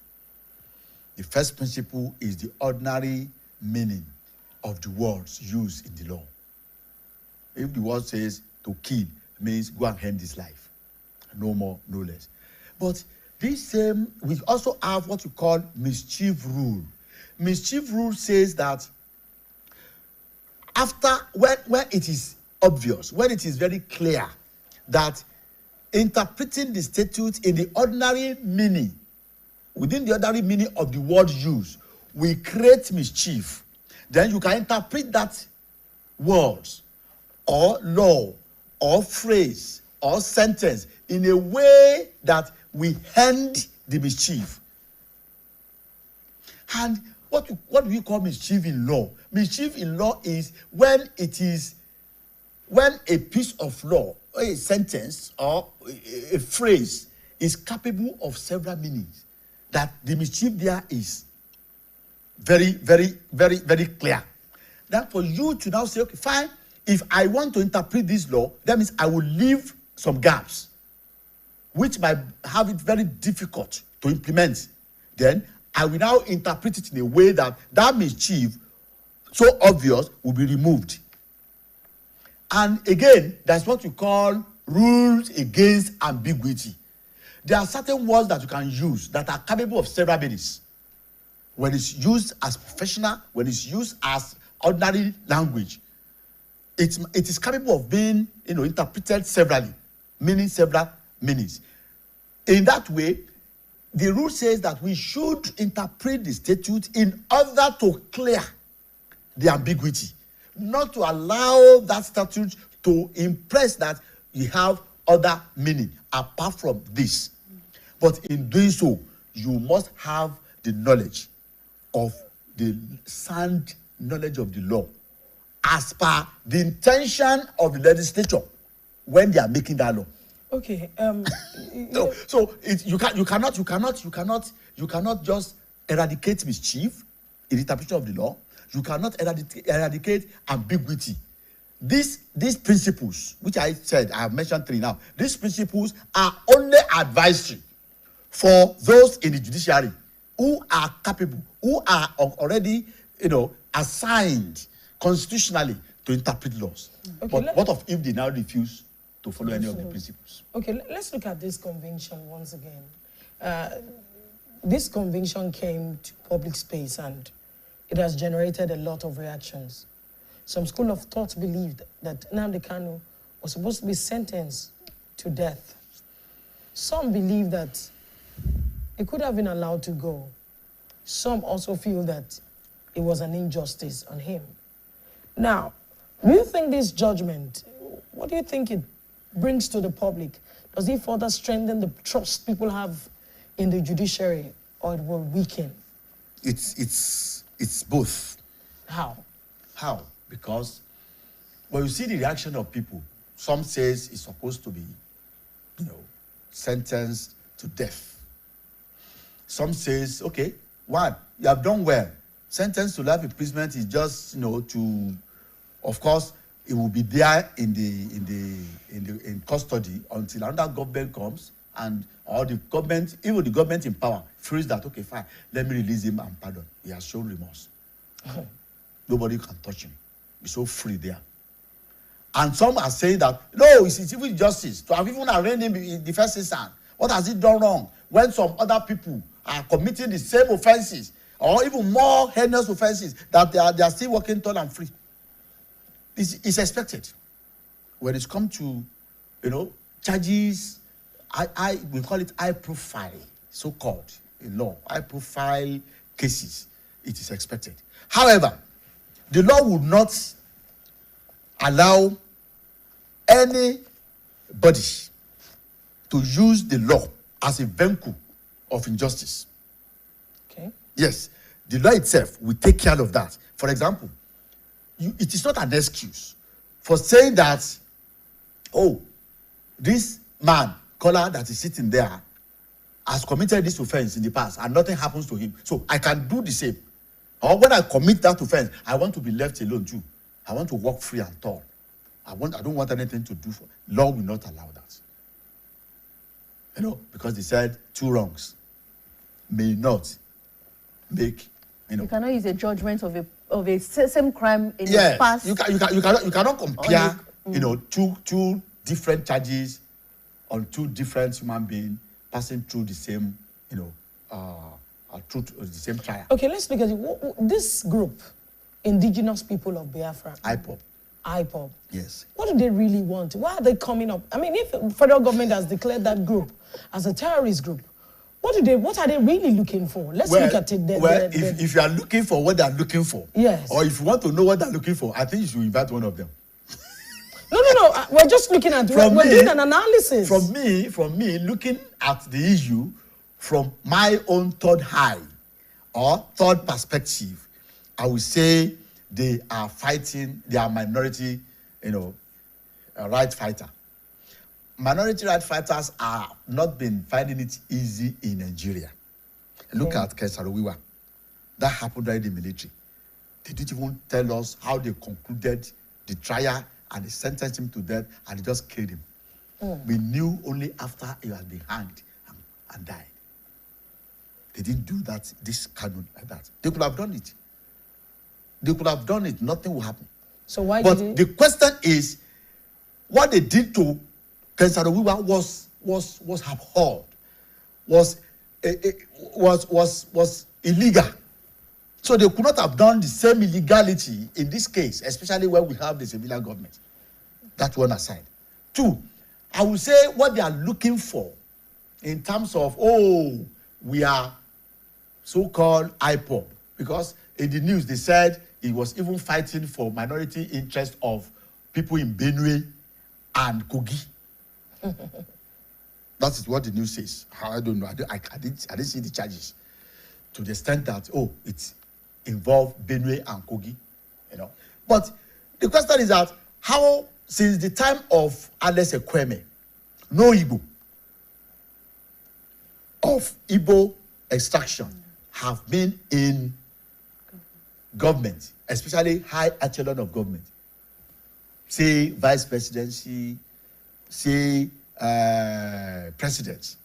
The first principle is the ordinary meaning of the words used in the law. If the word says to kill, means go and end his life. No more, no less. But this same, we also have what we call mischief rule. Mischief rule says that when it is obvious, when it is very clear that interpreting the statute in the ordinary meaning, within the ordinary meaning of the word used, will create mischief, then you can interpret that words or law or phrase or sentence in a way that we end the mischief. And what do we call mischief in law? Mischief in law is when a piece of law, or a sentence, or a phrase is capable of several meanings, that the mischief there is very, very, very, very clear. That for you to now say, okay, fine, if I want to interpret this law, that means I will leave some gaps, which might have it very difficult to implement. Then I will now interpret it in a way that that mischief, so obvious, will be removed. And again, that's what you call rules against ambiguity. There are certain words that you can use that are capable of several meanings. When it's used as professional, when it's used as ordinary language, it is capable of being, interpreted severally, meaning several meanings. In that way, the rule says that we should interpret the statute in order to clear the ambiguity, not to allow that statute to impress that you have other meaning apart from this. But in doing so, you must have the knowledge of the sound knowledge of the law as per the intention of the legislature when they are making that law. Okay. You cannot just eradicate mischief in the interpretation of the law. You cannot eradicate ambiguity. These principles, which I said, I have mentioned 3 now. These principles are only advisory for those in the judiciary who are capable, who are already, assigned constitutionally to interpret laws. Okay, but what of if they now refuse to follow any of the principles? Okay, let's look at this convention once again. This convention came to public space and it has generated a lot of reactions. Some school of thought believed that Nnamdi Kanu was supposed to be sentenced to death. Some believe that he could have been allowed to go. Some also feel that it was an injustice on him. Now, do you think this judgment, what do you think it brings to the public? Does it further strengthen the trust people have in the judiciary, or it will weaken? It's both. How? How? Because when you see the reaction of people, some says it's supposed to be, sentenced to death. Some says, okay, one, you have done well. Sentence to life imprisonment is just, of course, it will be there in custody until another government comes and or the government, even the government in power, feels that, okay, fine, let me release him and pardon. He has shown remorse. Nobody can touch him. He's so free there. And some are saying that, no, it's even justice to have even arraigned him in the first instance. What has he done wrong? When some other people are committing the same offenses or even more heinous offenses, that they are still walking tall and free. It's expected. When it's come to, charges, we call it high profile, so-called in law, high profile cases, it is expected. However, the law would not allow anybody to use the law as a vehicle of injustice. Okay. Yes, the law itself will take care of that. For example, it is not an excuse for saying that, oh, this man, caller that is sitting there, has committed this offense in the past and nothing happens to him. So I can do the same. Or when I commit that offense, I want to be left alone too. I want to walk free and tall. I don't want anything to do for. Law will not allow that. Because they said 2 wrongs may not make. You cannot use a judgment of a same crime in the past. You cannot compare two different charges on 2 different human beings passing through the same through the same trial. Okay, let's look at it. This group, Indigenous People of Biafra. IPOB. Yes. What do they really want? Why are they coming up? I mean, if the federal government has declared that group as a terrorist group, what are they really looking for? Let's look at it. If you are looking for what they are looking for, yes, or if you want to know what they're looking for, I think you should invite one of them. No. We're just looking at. We're doing an analysis. From me, looking at the issue from my own third eye or third perspective, I would say they are fighting. They are minority, right fighter. Minority right fighters are not been finding it easy in Nigeria. Look at Kesarowiwa. That happened during the military. They didn't even tell us how they concluded the trial and they sentenced him to death, and they just killed him. Mm. We knew only after he had been hanged and died. They didn't do that, this canon like that. They could have done it. They could have done it. Nothing will happen. So why but did the question is, what they did to Kensarowiwa was abhorred, was illegal. So they could not have done the same illegality in this case, especially when we have the civilian government. That one aside. Two, I would say what they are looking for in terms of, we are so-called IPOB, because in the news they said he was even fighting for minority interest of people in Benue and Kogi. That is what the news says. I don't know. I didn't see the charges to the extent that it involved Benue and Kogi, But the question is that how, since the time of Alex Ekweme, no Igbo of Igbo extraction have been in government, especially high echelon of government, say vice presidency, say presidents.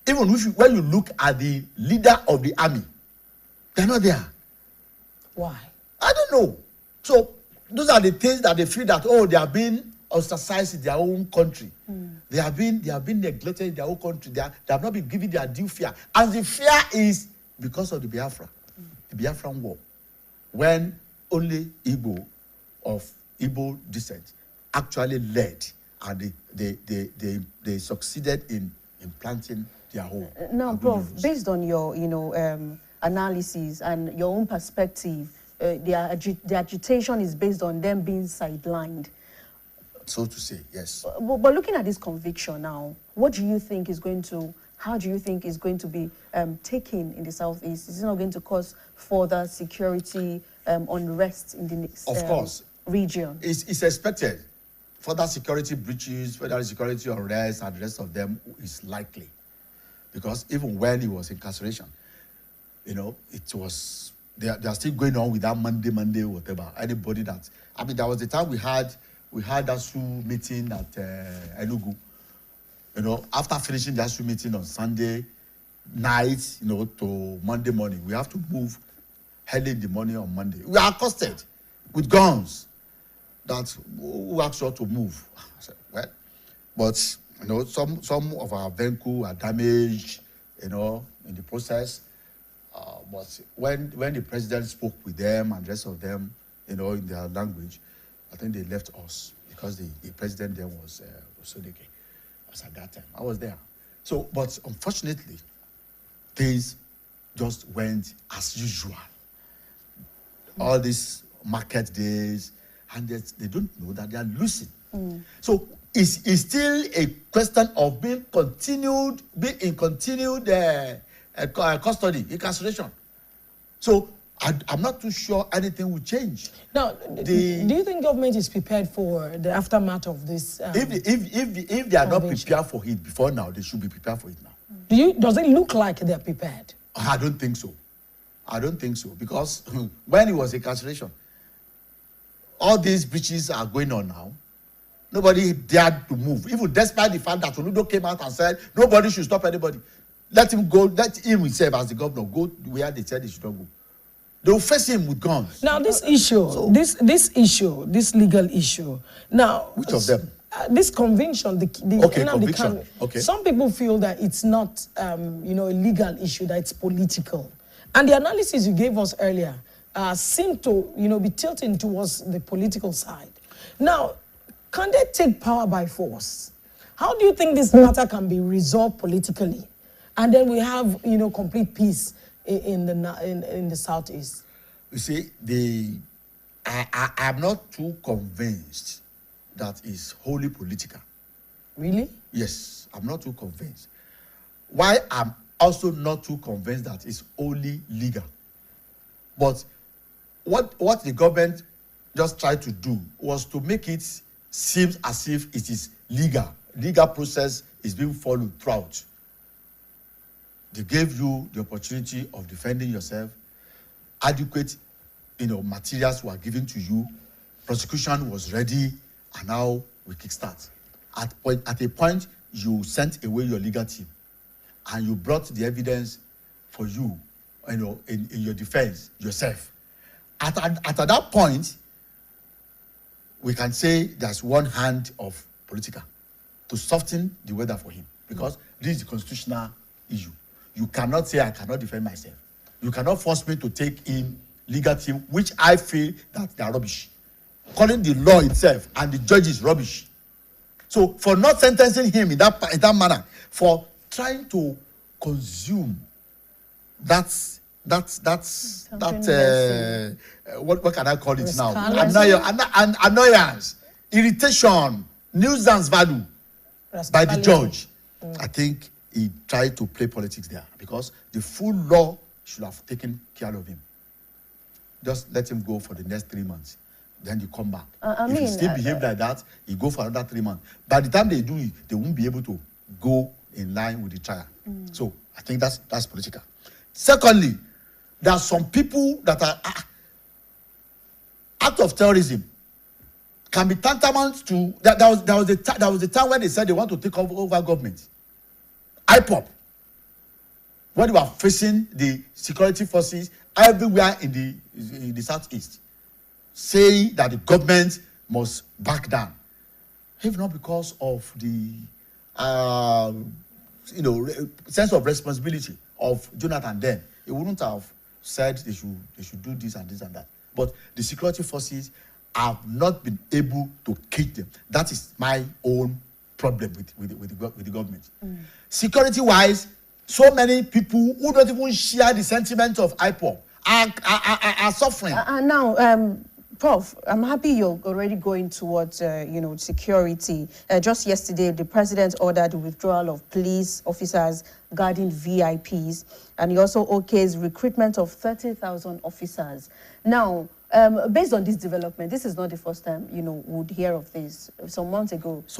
Even when you look at the leader of the army, they're not there. Why? I don't know. So those are the things that they feel that they are being ostracized in their own country. They have been neglected in their own country. They have not been given their due fear. And the fear is because of the Biafran war, when only Igbo of Igbo descent actually led, and they succeeded in implanting their home. Now, Prof, based on your analysis and your own perspective, the agitation is based on them being sidelined. So to say, yes. But looking at this conviction now, how do you think is going to be taken in the Southeast? Is it not going to cause further security unrest in the next region? It's expected. Further security breaches, further security unrest, and the rest of them is likely. Because even when he was incarceration, it was, they are still going on with that Monday, whatever. Anybody that, there was the time we had that SU meeting at Enugu. After finishing the SU meeting on Sunday night, to Monday morning, we have to move early in the morning on Monday. We are accosted with guns that who asked us to move. I said, well, but some of our vehicles are damaged, in the process. But when the president spoke with them and the rest of them, in their language, I think they left us because the president then was Sodeke. As at that time, I was there. So, but unfortunately, things just went as usual. All these market days, and they don't know that they are losing. So it's still a question of being in continued custody, incarceration. So I'm not too sure anything will change. Now, do you think government is prepared for the aftermath of this? If they are not prepared for it before now, they should be prepared for it now. Does it look like they're prepared? I don't think so. Because when it was incarceration, all these breaches are going on now. Nobody dared to move. Even despite the fact that Oludo came out and said, nobody should stop anybody. Let him go, let him himself as the governor go where they said he should not go. They will face him with guns. Now this issue, this legal issue. Now, which of them? This convention, conviction. Okay. Some people feel that it's not, a legal issue; that it's political. And the analysis you gave us earlier seemed to, be tilting towards the political side. Now, can they take power by force? How do you think this matter can be resolved politically, and then we have, complete peace in the Southeast? You see, I'm not too convinced that it's wholly political. Really? Yes, I'm not too convinced. Why I'm also not too convinced that it's only legal. But what the government just tried to do was to make it seem as if it is legal. Legal process is being followed throughout. They gave you the opportunity of defending yourself. Adequate, materials were given to you. prosecution was ready, and now we kickstart. At a point, you sent away your legal team, and you brought the evidence for you, in your defense yourself. At that point, we can say there's one hand of political to soften the weather for him, because this is a constitutional issue. You cannot say I cannot defend myself. You cannot force me to take in legal team, which I feel that they are rubbish. Calling the law itself and the judges rubbish. So for not sentencing him in that manner, for trying to consume what can I call it now? Annoyance, irritation, nuisance value by the judge. I think he tried to play politics there, because the full law should have taken care of him. Just let him go for the next 3 months. Then you come back. If he still behave like that, he go for another 3 months. By the time they do it, they won't be able to go in line with the trial. So I think that's political. Secondly, there are some people that are act of terrorism can be tantamount to that. There was a time when they said they want to take over government. IPOP, when they were facing the security forces everywhere in the southeast, saying that the government must back down, if not because of the sense of responsibility of Jonathan then, he wouldn't have said they should do this and this and that. But the security forces have not been able to keep them. That is my own problem with the government. Security-wise, so many people who don't even share the sentiment of IPOP are suffering. Now, Prof, I'm happy you're already going towards, security. Just yesterday, the president ordered the withdrawal of police officers guarding VIPs, and he also okays recruitment of 30,000 officers. Now, based on this development, this is not the first time, we would hear of this. Some months ago, the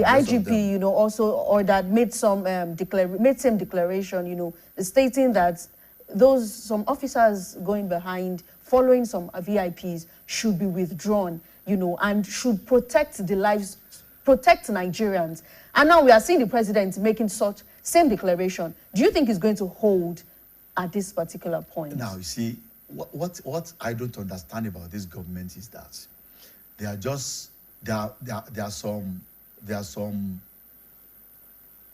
IGP, also ordered, made some declaration, stating that some officers going behind, following some VIPs, should be withdrawn, and should protect the lives, protect Nigerians. And now we are seeing the president making such same declaration. Do you think it's going to hold at this particular point? Now, you see, what I don't understand about this government is that there are some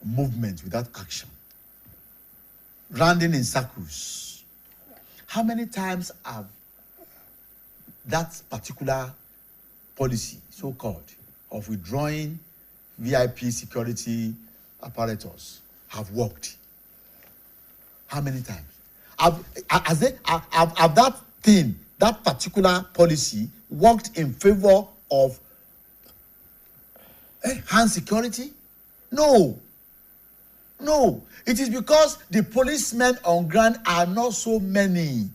movement without action, rounding in circles. How many times have that particular policy, so-called, of withdrawing VIP security apparatus have worked? How many times? Have that particular policy worked in favor of enhanced security? No. It is because the policemen on ground are not so many.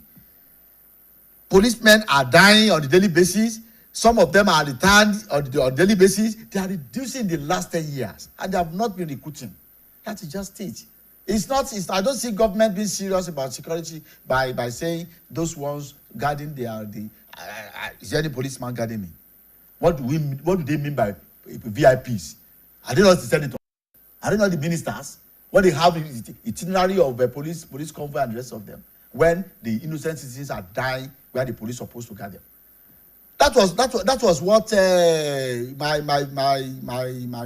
Policemen are dying on a daily basis. Some of them are retired on a daily basis. They are reducing the last 10 years, and they have not been recruiting. That is just it. I don't see government being serious about security by saying those ones guarding is there any policeman guarding me? What do they mean by VIPs? Are they not the senators? Are they not the ministers? When they have the itinerary of the police convoy and the rest of them, when the innocent citizens are dying, where the police are supposed to guard them. That was what my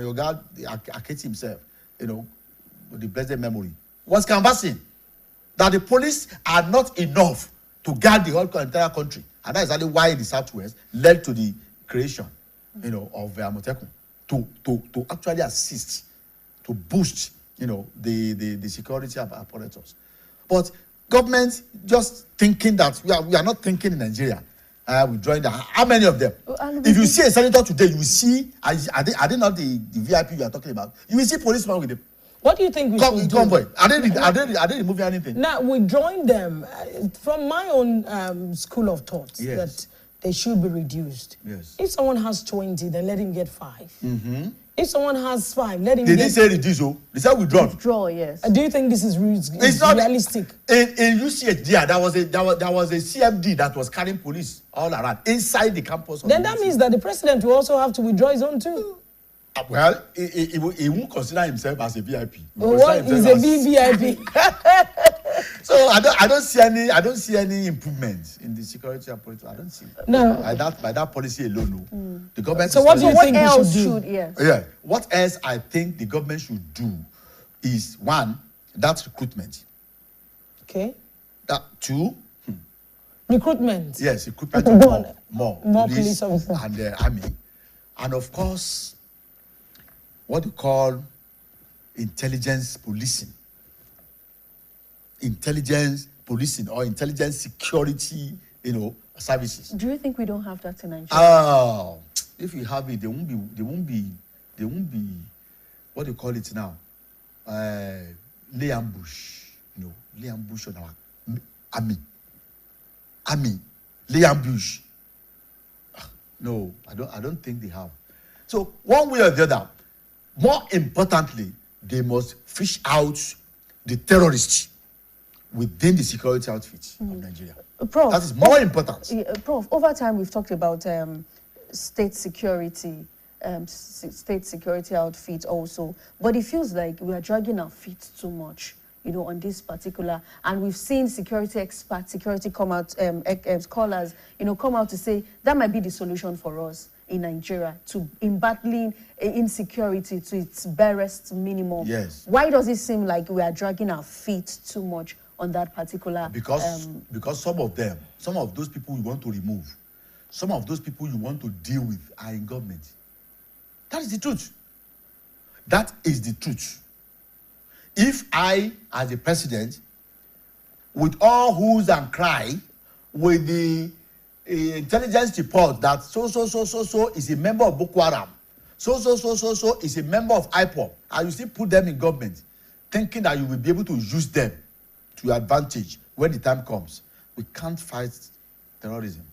Oga Aketi himself, with the blessed memory, was canvassing that the police are not enough to guard the whole entire country, and that is exactly why the Southwest led to the creation, of Amotekun to actually assist, to boost, the security apparatus. But government just thinking that we are not thinking in Nigeria. Withdrawing the how many of them? If you see a senator today, you will see are they not the VIP you are talking about? You will see policemen with them. What do you think we should do? Convoy. Are they removing anything? Now, withdrawing them, from my own school of thought, that they should be reduced. Yes. If someone has 20, then let him get 5. Mm-hmm. If someone has 5, let him They didn't say reduce, they said withdraw. Withdraw, yes. Do you think this is It's not realistic? In UCH, there was a CMD that was carrying police all around inside the campus. Then that means that the president will also have to withdraw his own too. Well, he won't consider himself as a VIP. What is a VVIP? So I don't see any improvement in the security apparatus. I don't see. No. By that policy alone, no. The government. So what do you think we should do? Yes. Yeah. What else I think the government should do is, one, that's recruitment. Okay. That, two. Recruitment. Yes, recruitment of more police officers and the army, and of course, what you call intelligence policing. Intelligence policing or intelligence security, services. Do you think we don't have that in Nigeria? Oh, if we have it, they won't be. What do you call it now? Lay ambush. Lay ambush on our army. Lay ambush. No, I don't think they have. So one way or the other, more importantly, they must fish out the terrorists within the security outfit of Nigeria. Prof, that is more important. Prof, over time we've talked about state security outfit also, but it feels like we are dragging our feet too much, on this particular, and we've seen security experts, scholars, come out to say that might be the solution for us in Nigeria in battling insecurity to its barest minimum. Yes. Why does it seem like we are dragging our feet too much on that particular? Because some of those people you want to remove, some of those people you want to deal with are in government. That is the truth. That is the truth. If I, as a president, with all who's and cry, with the intelligence report that so is a member of Boko Haram, so is a member of IPOB, and you still put them in government, thinking that you will be able to use them to your advantage when the time comes. We can't fight terrorism.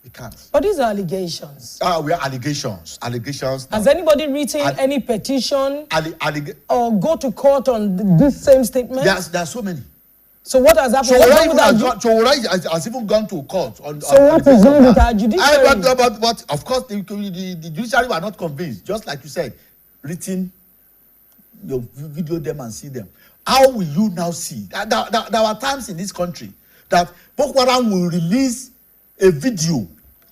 We can't. But these are allegations. We are allegations. Allegations. Has anybody written any petition or go to court on this same statement? There are so many. So what has happened? Chowora has even gone to court on. So what is wrong with our judiciary? But of course, the judiciary were not convinced. Just like you said, written, video them and see them. How will you now see? There are times in this country that Boko Haram will release a video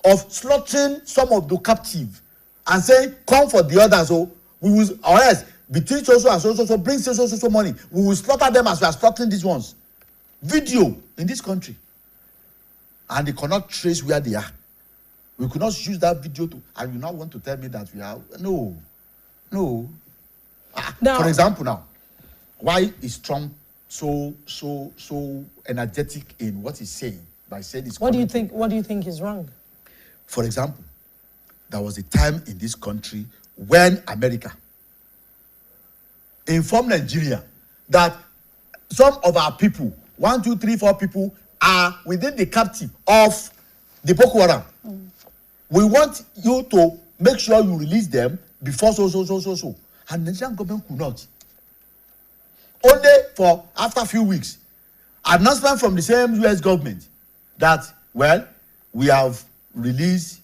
of slaughtering some of the captive and say, come for the others, or else between so and so bring so money. We will slaughter them as we are slaughtering these ones. Video in this country. And they cannot trace where they are. We could not use that video and you now want to tell me that we are. No. Now, for example, now, why is Trump so energetic in what he's saying? By saying it's what do you think is wrong? For example, there was a time in this country when America informed Nigeria that some of our people, 1, 2, 3, 4 people, are within the captive of the Boko Haram. We want you to make sure you release them before so. And the Nigerian government could not. Only for after a few weeks, announcement from the same U.S. government that, well, we have released,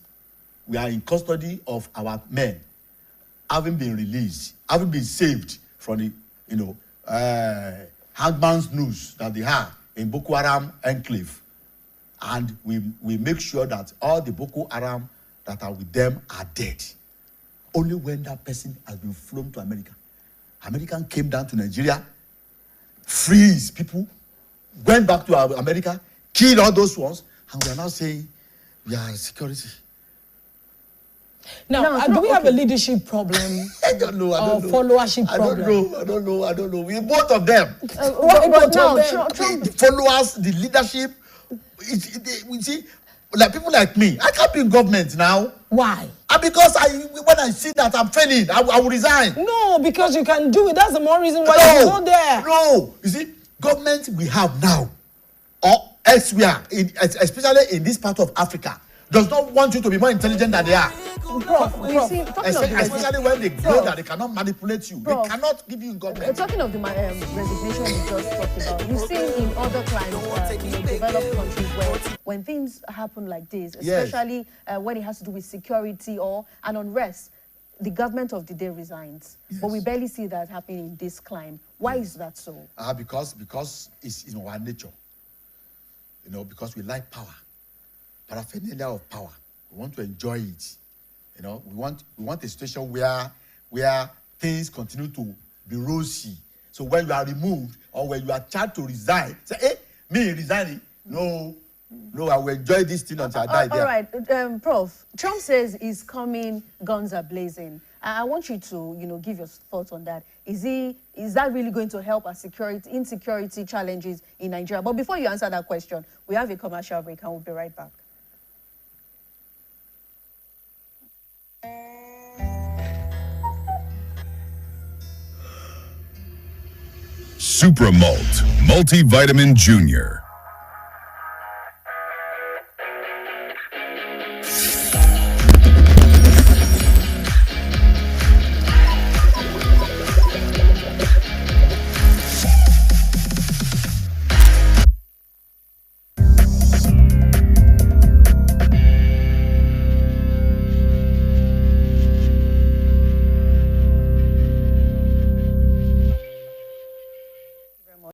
we are in custody of our men, having been released, having been saved from the, hangman's noose that they have in Boko Haram enclave. And we make sure that all the Boko Haram that are with them are dead. Only when that person has been flown to America. American came down to Nigeria, freeze people, went back to America, killed all those ones, and we are now saying we are security. Now, do we have a leadership problem? I don't know. Or followership problem? I don't know. We both of them. The followers, the leadership. We see, like people like me, I can't be in government now. Why? Because when I see that I'm failing, I will resign. No, because you can do it. That's the more reason why you go there. No, you see, government we have now, or elsewhere, especially in this part of Africa, does not want you to be more intelligent than they are. Prof, you see, especially when they know that they cannot manipulate you. Prof, they cannot give you government. Talking of the resignation you just talked about, you see in other climes, in developed countries where when things happen like this, especially when it has to do with security or an unrest, the government of the day resigns. Yes. But we barely see that happening in this climb. Why is that so? Because it's in our nature. You know, because we like power. Paraphernalia of power. We want to enjoy it. You know, we want a situation where things continue to be rosy. So when you are removed or when you are charged to resign, say, hey, me resigning? No, I will enjoy this thing until I die there. All right, Prof. Trump says he's coming, guns are blazing. I want you to, give your thoughts on that. Is that really going to help our insecurity challenges in Nigeria? But before you answer that question, we have a commercial break and we'll be right back. Supramult Multivitamin Junior.